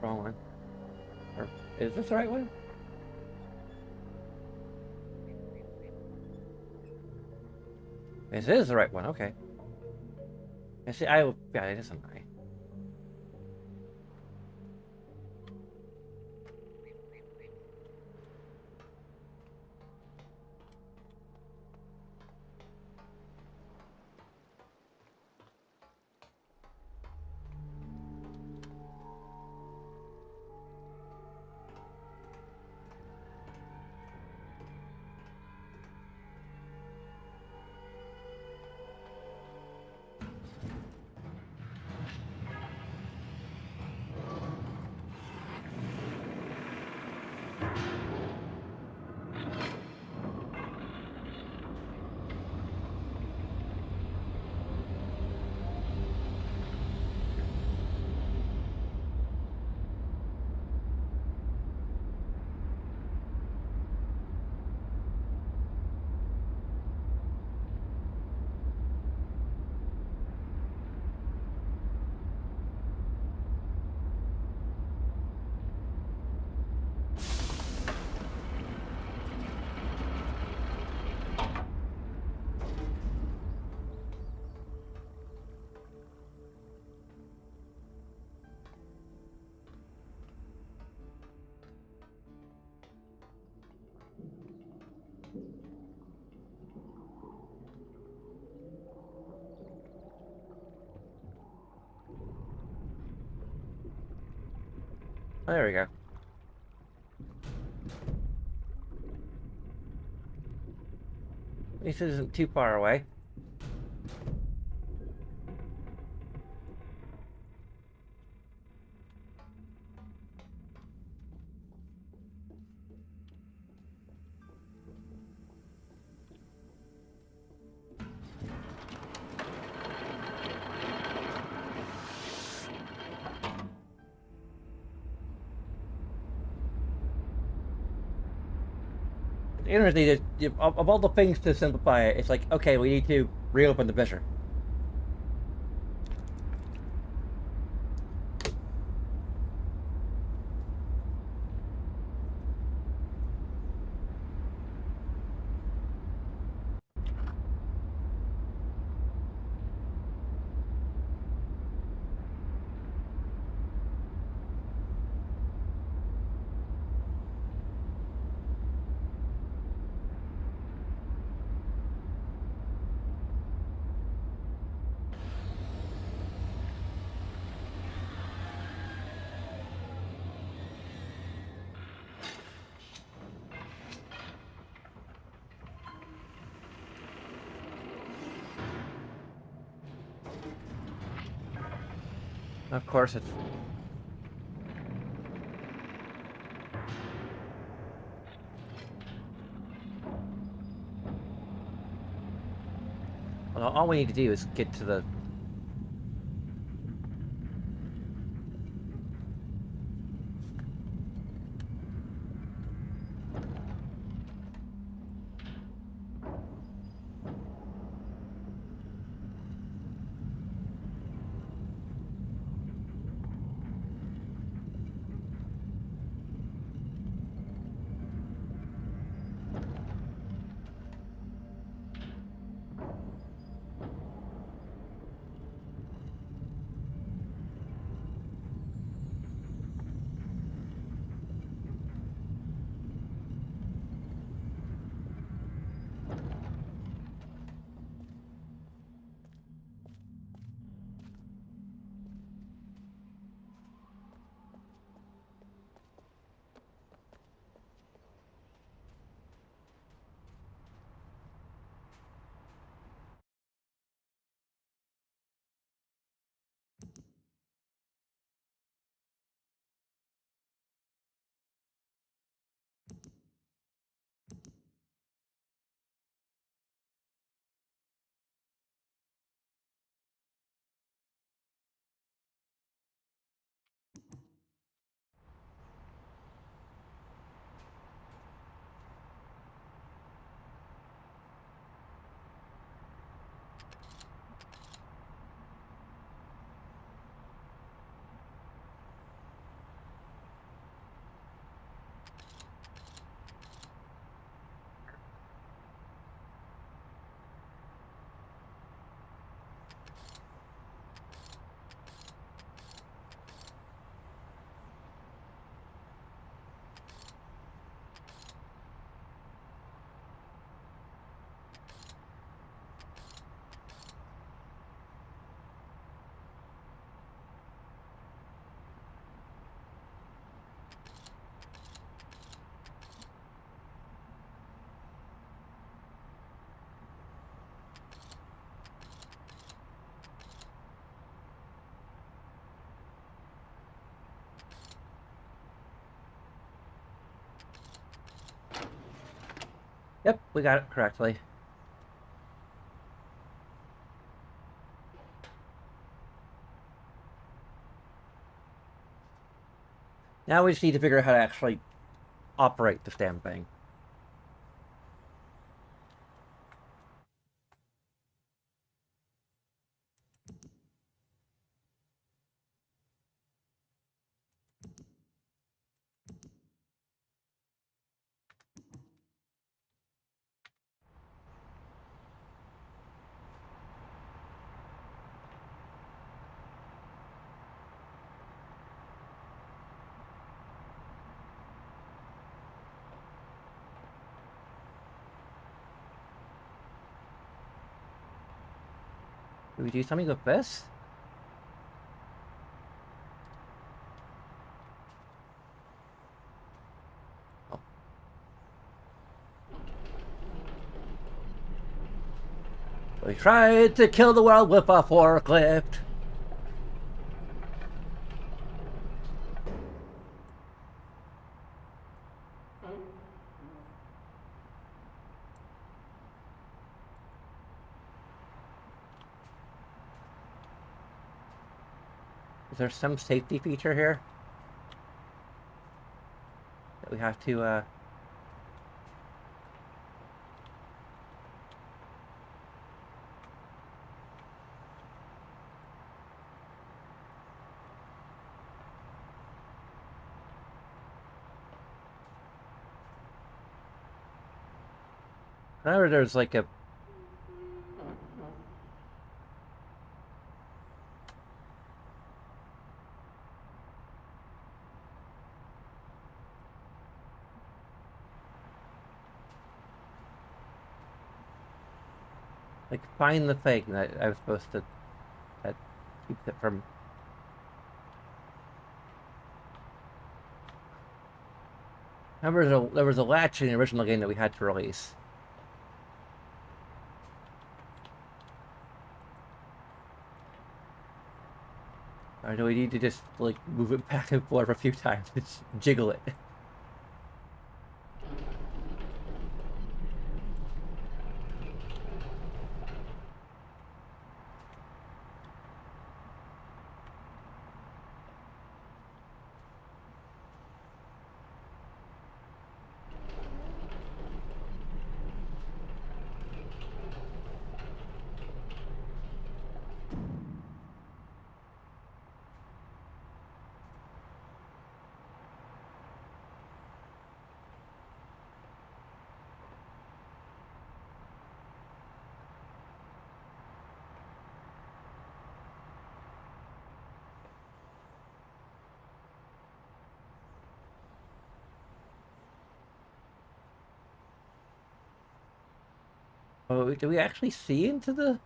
Wrong one. Or is this the right one? This is the right one, okay. I see, yeah, it is an I. Oh, there we go. At least it isn't too far away. Interesting, of all the things to simplify it, it's like, okay, we need to reopen the fissure. Of course it's... Well, all we need to do is get to the... Yep, we got it correctly. Now we just need to figure out how to actually operate this damn thing. Do we do something with this? Oh. We tried to kill the world with a forklift. Is there some safety feature here that we have to, remember there's like a... Like, find the thing that I was supposed to... that keeps it from... Remember there was a latch in the original game that we had to release. Or do we need to just, like, move it back and forth a few times? Just jiggle it. Oh, do we actually see into the...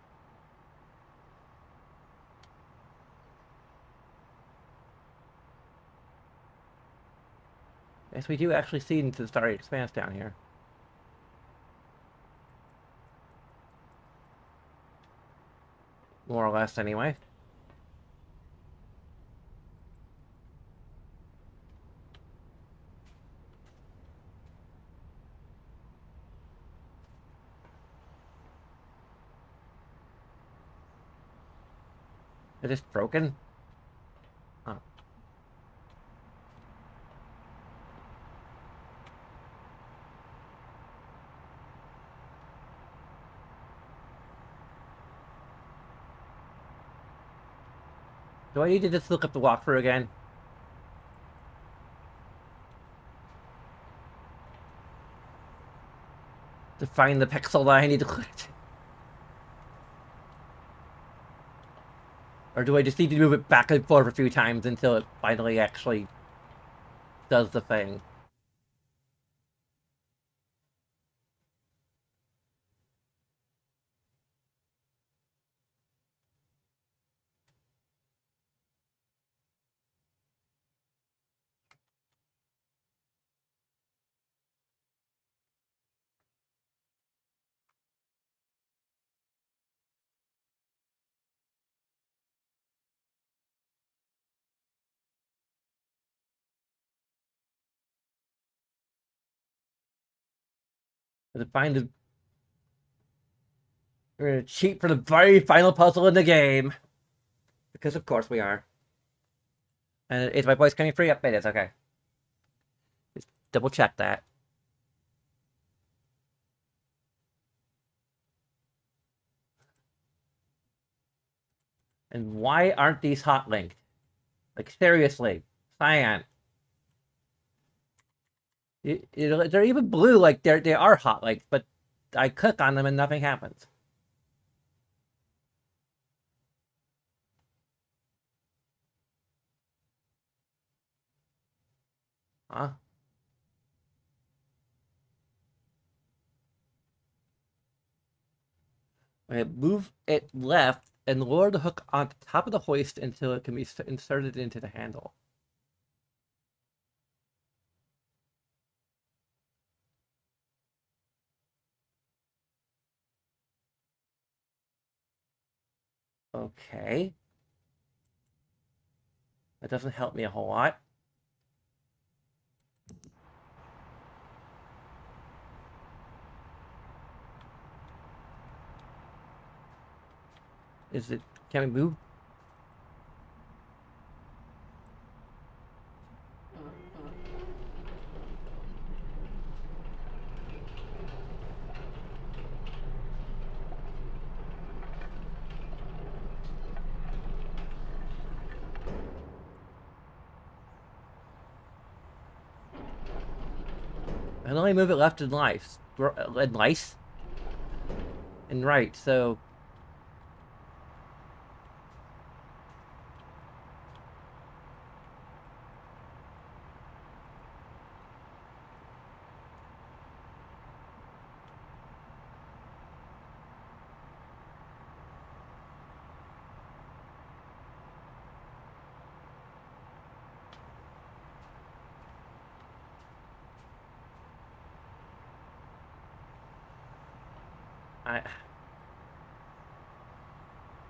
Yes, we do actually see into the Starry Expanse down here. More or less, anyway. Is this broken? Oh. Do I need to just look up the walkthrough again? To find the pixel that I need to click? Or do I just need to move it back and forth a few times until it finally actually does the thing? To find the... We're gonna cheat for the very final puzzle in the game. Because of course we are. And is my voice coming free? Yep, it is. Okay. Just double check that. And why aren't these hot linked? Like, seriously. Cyan. They're even blue, like they are hot linked, but I click on them and nothing happens. Huh? Okay, move it left and lower the hook on the top of the hoist until it can be inserted into the handle. Okay. That doesn't help me a whole lot. Is it... Can we move? I can only move it left and right, and right, so...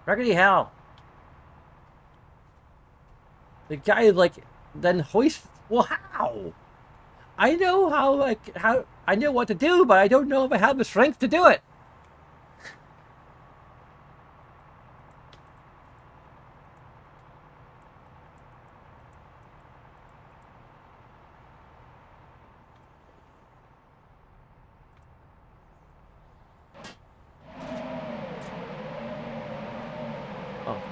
Raggedy hell! The guy, like, then hoist... Well, how? I know how, like, I know what to do, but I don't know if I have the strength to do it! Oh.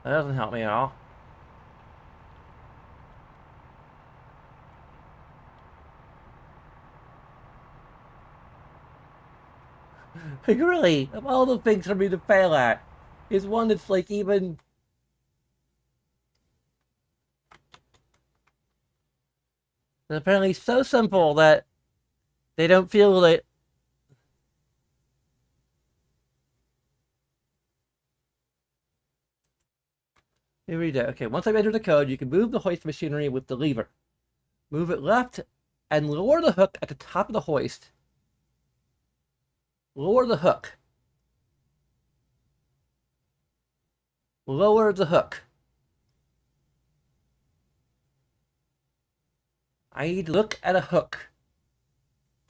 That doesn't help me at all. Like, really, of all the things for me to fail at, is one that's, like, even... It's apparently so simple that they don't feel that... Here we go. Okay, once I've entered the code, you can move the hoist machinery with the lever. Move it left and lower the hook at the top of the hoist. Lower the hook. Lower the hook. I need to look at a hook.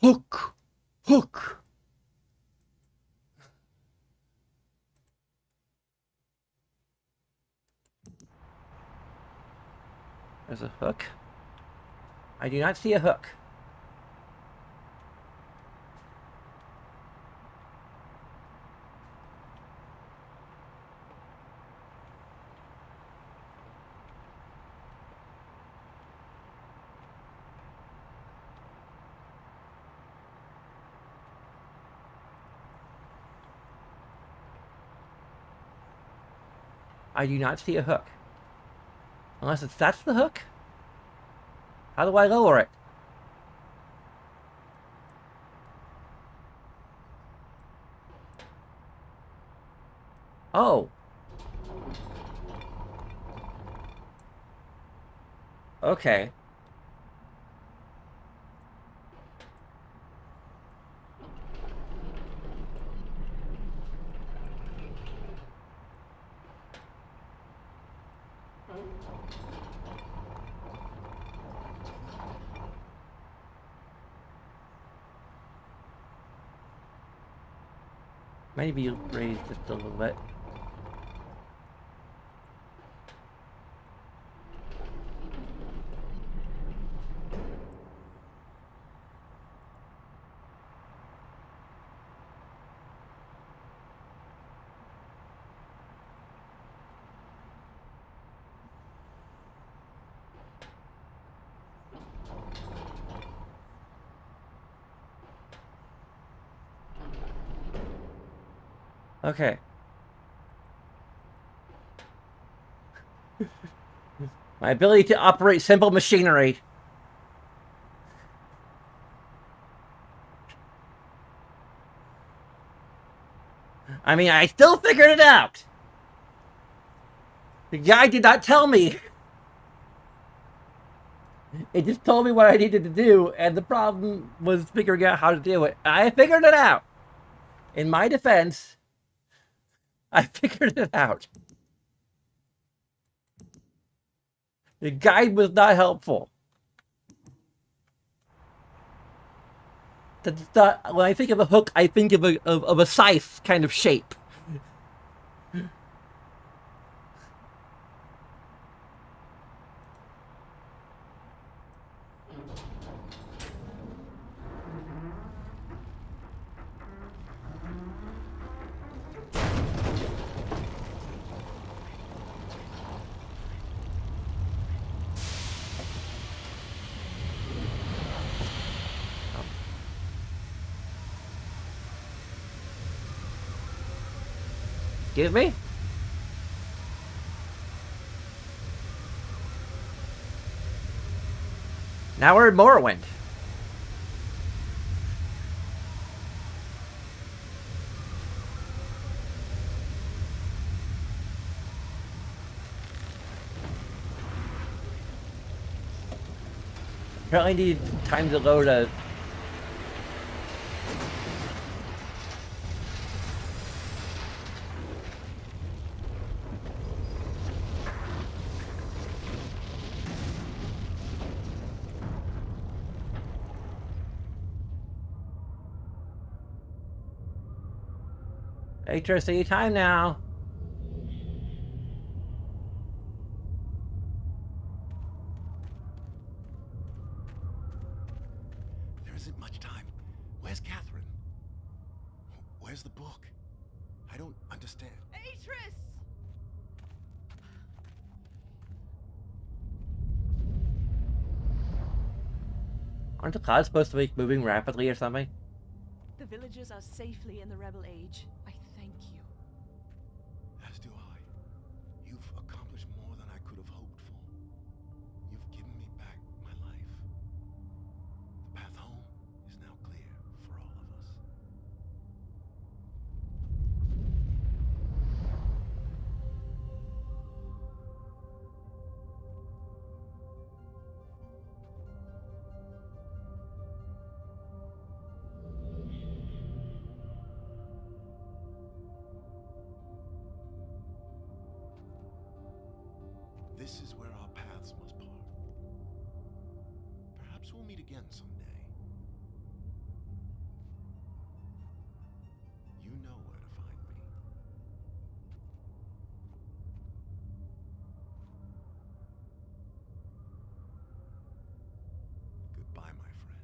Hook! Hook! There's a hook. I do not see a hook. I do not see a hook. Unless that's the hook? How do I lower it? Oh. Okay. Maybe raise just a little bit. Okay. My ability to operate simple machinery. I mean, I still figured it out. The guy did not tell me. It just told me what I needed to do, and the problem was figuring out how to do it. I figured it out. In my defense, I figured it out. The guide was not helpful. That's not, when I think of a hook, I think of a scythe kind of shape. Excuse me? Now we're in Morrowind. Apparently need time to load a... HRC time now. There isn't much time. Where's Catherine? Where's the book? I don't understand. Atris! Aren't the clouds supposed to be moving rapidly or something? The villagers are safely in the Rebel Age. I thank you. As do I. You've accomplished more than I could have hoped for. You've given me back my life. The path home is now clear for all of us. This is where our paths must part. Perhaps we'll meet again someday. You know where to find me. Goodbye, my friend.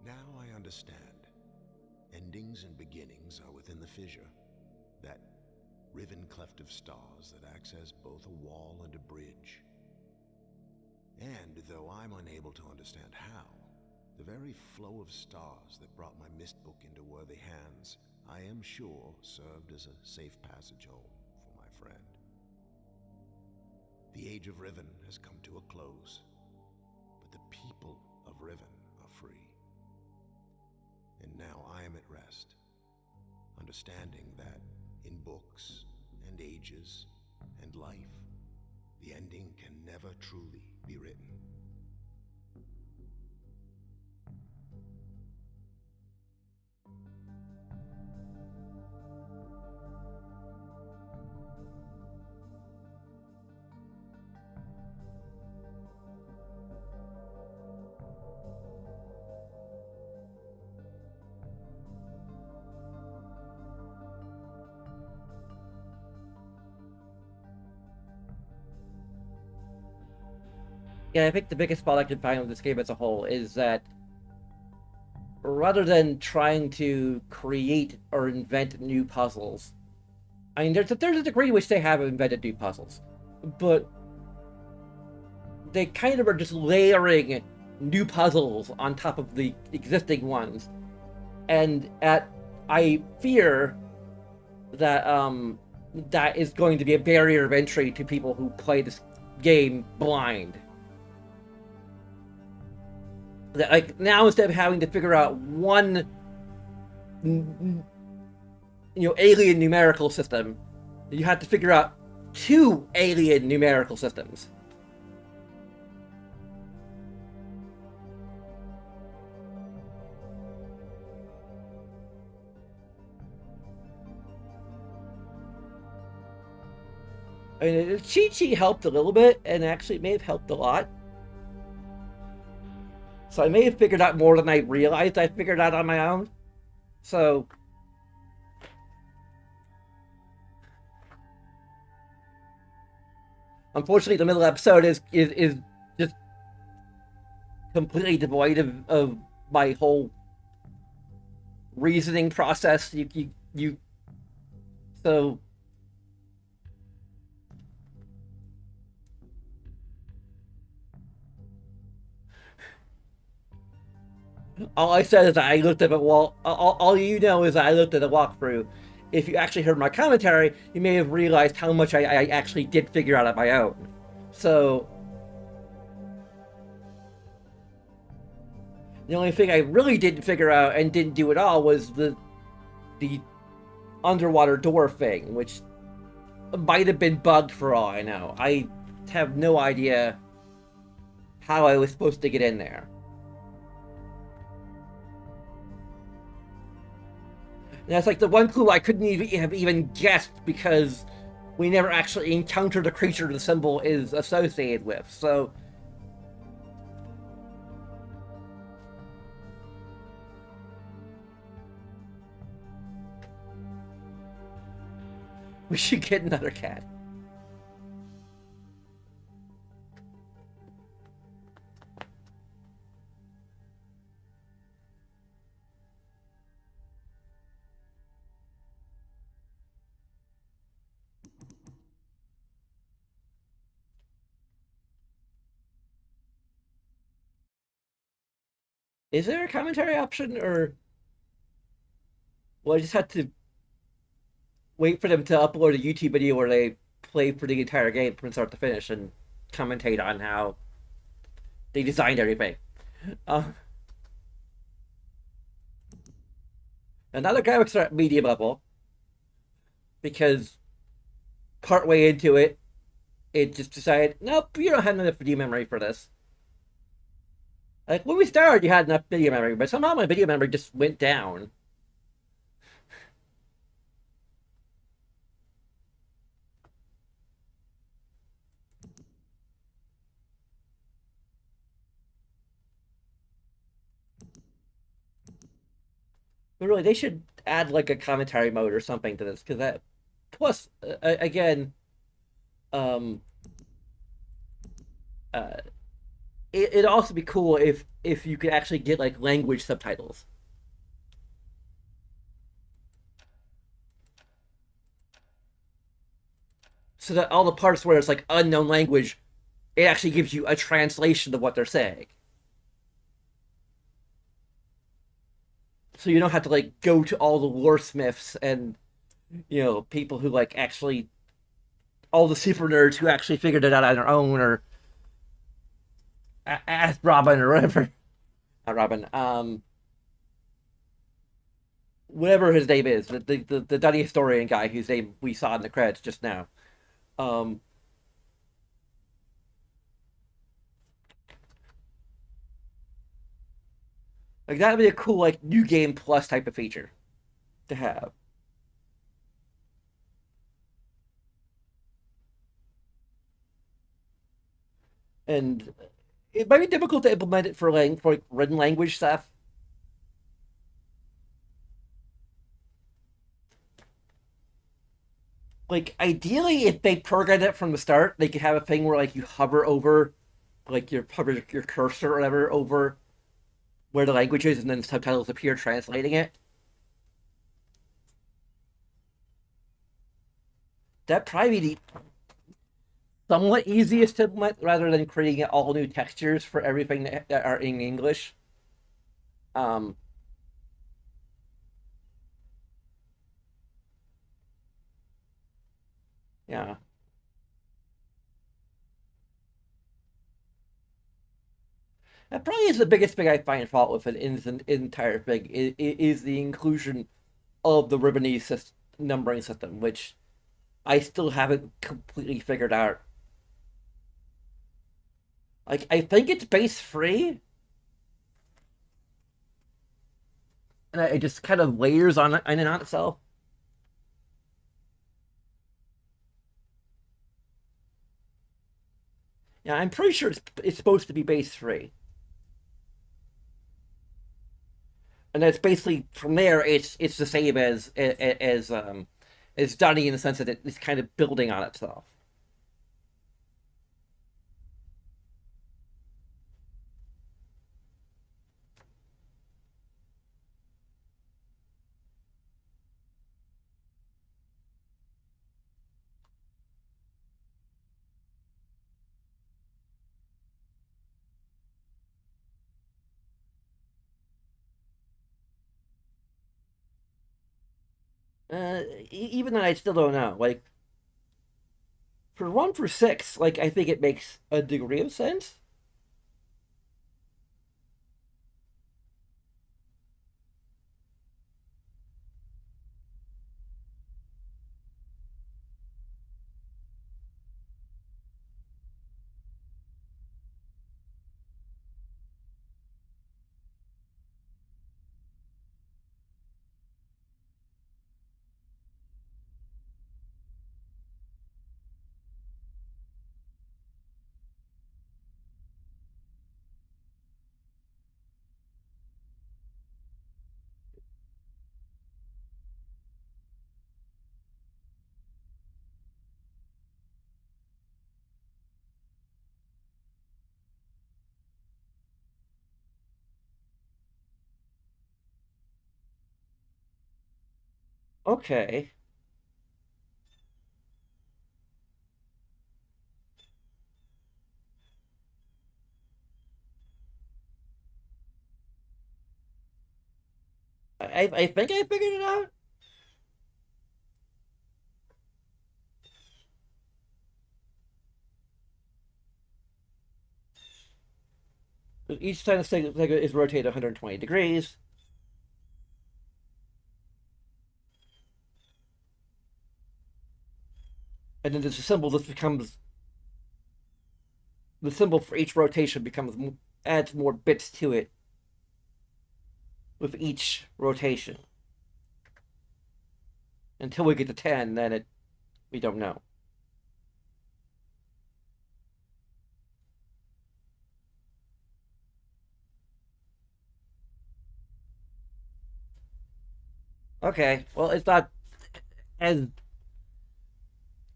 Now I understand. Endings and beginnings are within the fissure. That riven cleft of stars that acts as both a wall and a bridge. And though I'm unable to understand how, the very flow of stars that brought my mist book into worthy hands, I am sure served as a safe passage home for my friend. The Age of Riven has come to a close, but people of Riven are free. And now I am at rest, understanding that in books and ages and life, the ending can never truly be written. Yeah, I think the biggest fault I can find with this game as a whole is that rather than trying to create or invent new puzzles, I mean, there's a degree to which they have invented new puzzles, but they kind of are just layering new puzzles on top of the existing ones, and I fear that that is going to be a barrier of entry to people who play this game blind. That, like, now instead of having to figure out one alien numerical system, you have to figure out two alien numerical systems. I mean, the cheat sheet helped a little bit, and actually it may have helped a lot. So I may have figured out more than I realized I figured out on my own. So unfortunately, the middle episode is just completely devoid of my whole reasoning process. So all I said is I looked at it. Well, all you know is I looked at the walkthrough. If you actually heard my commentary, you may have realized how much I actually did figure out on my own. So the only thing I really didn't figure out and didn't do at all was the underwater door thing, which might have been bugged for all I know. I have no idea how I was supposed to get in there. And that's like the one clue I couldn't have even guessed, because we never actually encountered a creature the symbol is associated with. So we should get another cat. Is there a commentary option, or well, I just had to wait for them to upload a YouTube video where they play for the entire game from start to finish and commentate on how they designed everything. Another graphics are at medium level, because partway into it, it just decided, nope, you don't have enough video memory for this. Like, when we started, you had enough video memory, but somehow my video memory just went down. But really, they should add, like, a commentary mode or something to this, because that... Plus, again, it'd also be cool if you could actually get, like, language subtitles. So that all the parts where it's, like, unknown language, it actually gives you a translation of what they're saying. So you don't have to, like, go to all the loresmiths and, people who, like, actually... all the super nerds who actually figured it out on their own, or ask Robin or whatever. Not Robin. Whatever his name is, the Dutty historian guy whose name we saw in the credits just now. Um, like that'd be a cool like new game plus type of feature to have. And it might be difficult to implement it for like written language stuff. Like ideally, if they programmed it from the start, they could have a thing where like you hover over, like you hover your cursor or whatever over where the language is, and then subtitles appear translating it. That probably be the somewhat easiest to implement rather than creating all new textures for everything that are in English. Um, yeah. That probably is the biggest thing I find fault with it in this entire thing is the inclusion of the Rivenese numbering system, which I still haven't completely figured out. Like, I think it's base free, and it just kind of layers on it in and on itself. Yeah, I'm pretty sure it's supposed to be base free, and that's basically from there. It's the same as Dunny in the sense that it's kind of building on itself. Even then, I still don't know. Like for 1 for 6, like I think it makes a degree of sense. Okay. I think I figured it out. Each time the Sega is rotated 120 degrees. And then this symbol this becomes the symbol for each rotation becomes adds more bits to it with each rotation until we get to 10. Then we don't know. Okay, well it's not as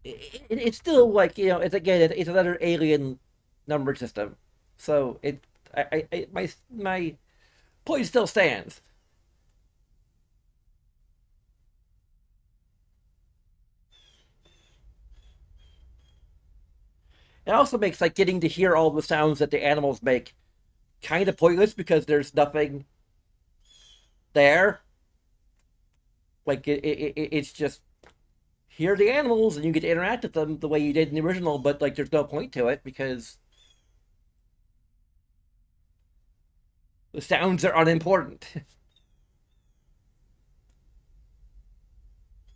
it's still like it's again it's another alien number system, so my point still stands. It also makes like getting to hear all the sounds that the animals make kind of pointless because there's nothing there. Like it's just hear the animals and you get to interact with them the way you did in the original, but like there's no point to it because The sounds are unimportant.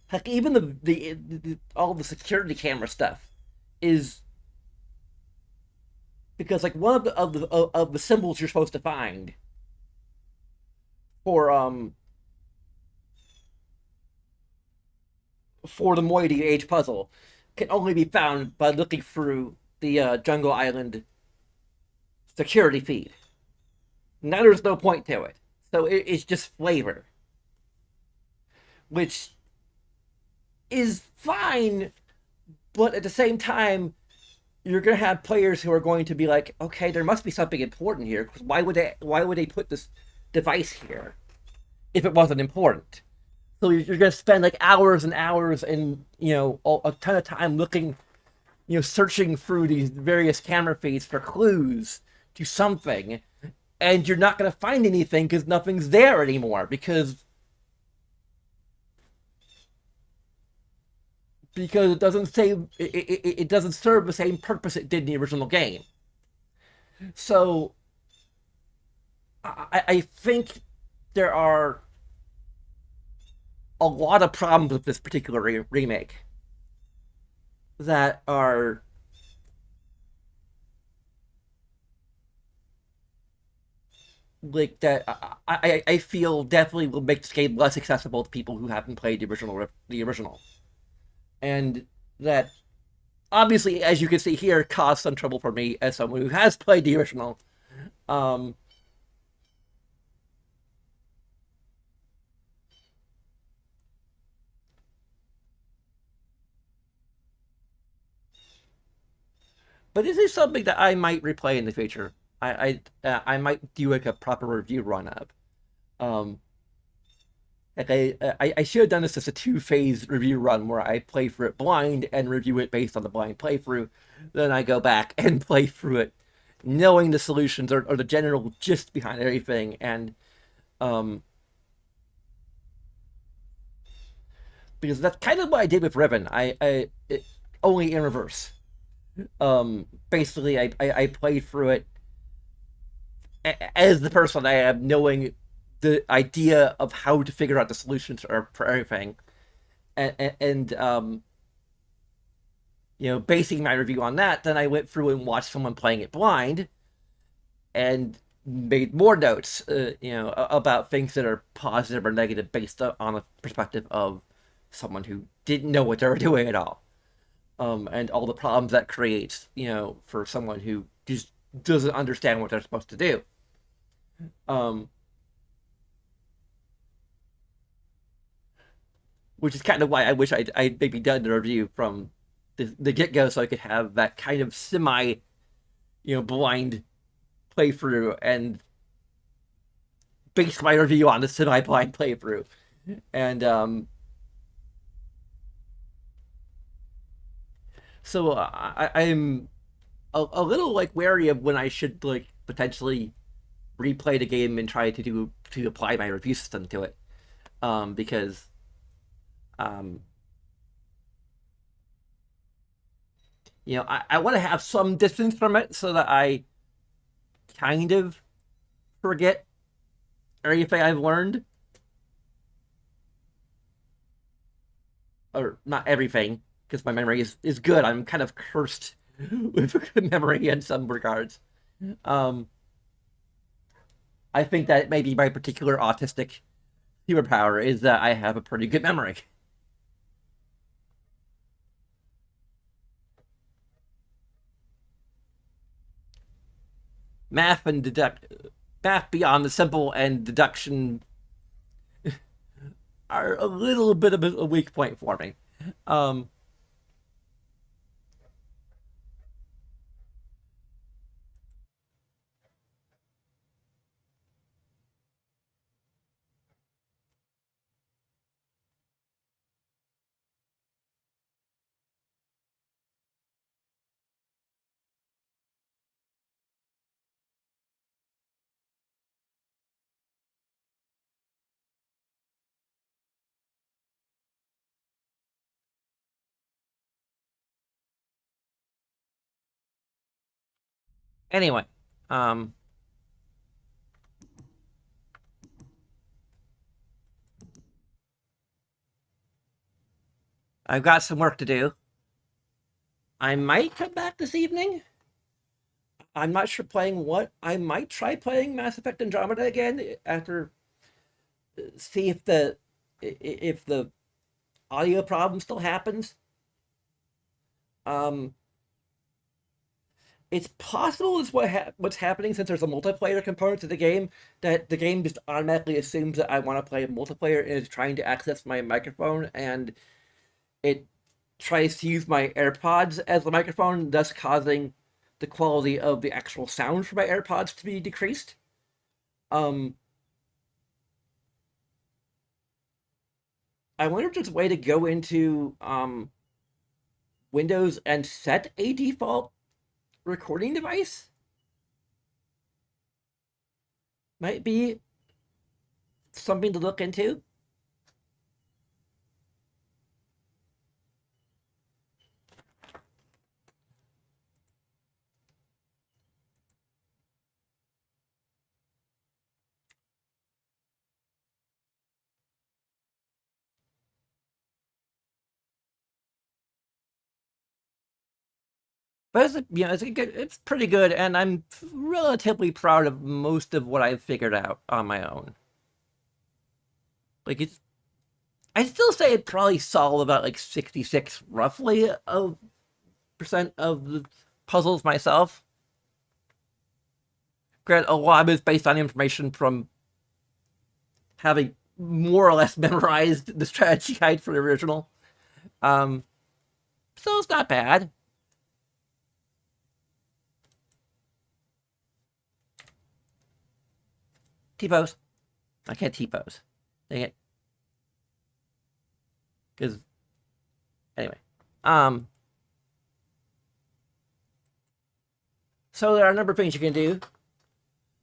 Heck, even the all the security camera stuff is because like one of the symbols you're supposed to find for for the moiety age puzzle can only be found by looking through the Jungle Island security feed. Now there's no point to it, so it's just flavor, which is fine, but at the same time, you're gonna have players who are going to be like, okay, there must be something important here. Because why would they put this device here if it wasn't important? So you're gonna spend like hours and hours and a ton of time looking, searching through these various camera feeds for clues to something, and you're not gonna find anything because nothing's there anymore because it doesn't say it doesn't serve the same purpose it did in the original game. So I think there are a lot of problems with this particular remake that are like that I feel definitely will make this game less accessible to people who haven't played the original, and that obviously, as you can see here, caused some trouble for me as someone who has played the original. Um, but this is something that I might replay in the future. I might do like a proper review run of. Um, like I should have done this as a two-phase review run where I play through it blind and review it based on the blind playthrough. Then I go back and play through it, knowing the solutions or the general gist behind everything, and because that's kind of what I did with Riven. Only in reverse. Basically, I played through it as the person I am, knowing the idea of how to figure out the solutions for everything, and basing my review on that. Then I went through and watched someone playing it blind, and made more notes, about things that are positive or negative based on the perspective of someone who didn't know what they were doing at all, and all the problems that creates, for someone who just doesn't understand what they're supposed to do. Um, which is kind of why I wish I'd maybe done the review from the get go, so I could have that kind of semi, blind playthrough and base my review on the semi blind playthrough, and so I'm a little like wary of when I should like potentially replay the game and try to apply my review system to it, because um, I want to have some distance from it so that I kind of forget everything I've learned, or not everything, because my memory is good. I'm kind of cursed with a good memory in some regards. Um, I think that maybe my particular autistic superpower is that I have a pretty good memory. Math and deduct math beyond the simple and deduction are a little bit of a weak point for me. Um, anyway, um, I've got some work to do. I might come back this evening. I'm not sure playing what. I might try playing Mass Effect Andromeda again after see if the audio problem still happens. It's possible is what's happening since there's a multiplayer component to the game, that the game just automatically assumes that I want to play multiplayer and is trying to access my microphone, and it tries to use my AirPods as the microphone, thus causing the quality of the actual sound for my AirPods to be decreased. I wonder if there's a way to go into Windows and set a default recording device. Might be something to look into. But it's pretty good, and I'm relatively proud of most of what I've figured out on my own. Like I'd still say it probably solved about like 66 roughly of percent of the puzzles myself. Granted, a lot of it's based on information from having more or less memorized the strategy guide for the original. So it's not bad. T-pose. I can't T-pose. Dang it. Because, anyway. So there are a number of things you can do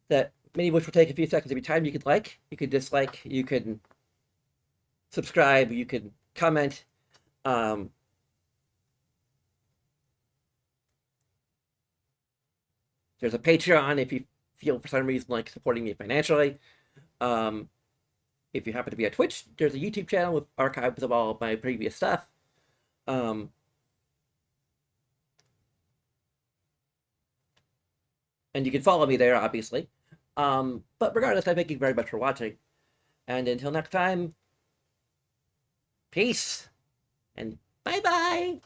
that many of which will take a few seconds of your time. You could like, you could dislike, you could subscribe, you could comment. There's a Patreon if you feel for some reason like supporting me financially. If you happen to be at Twitch, there's a YouTube channel with archives of all of my previous stuff. And you can follow me there, obviously. But regardless, I thank you very much for watching. And until next time, peace and bye-bye.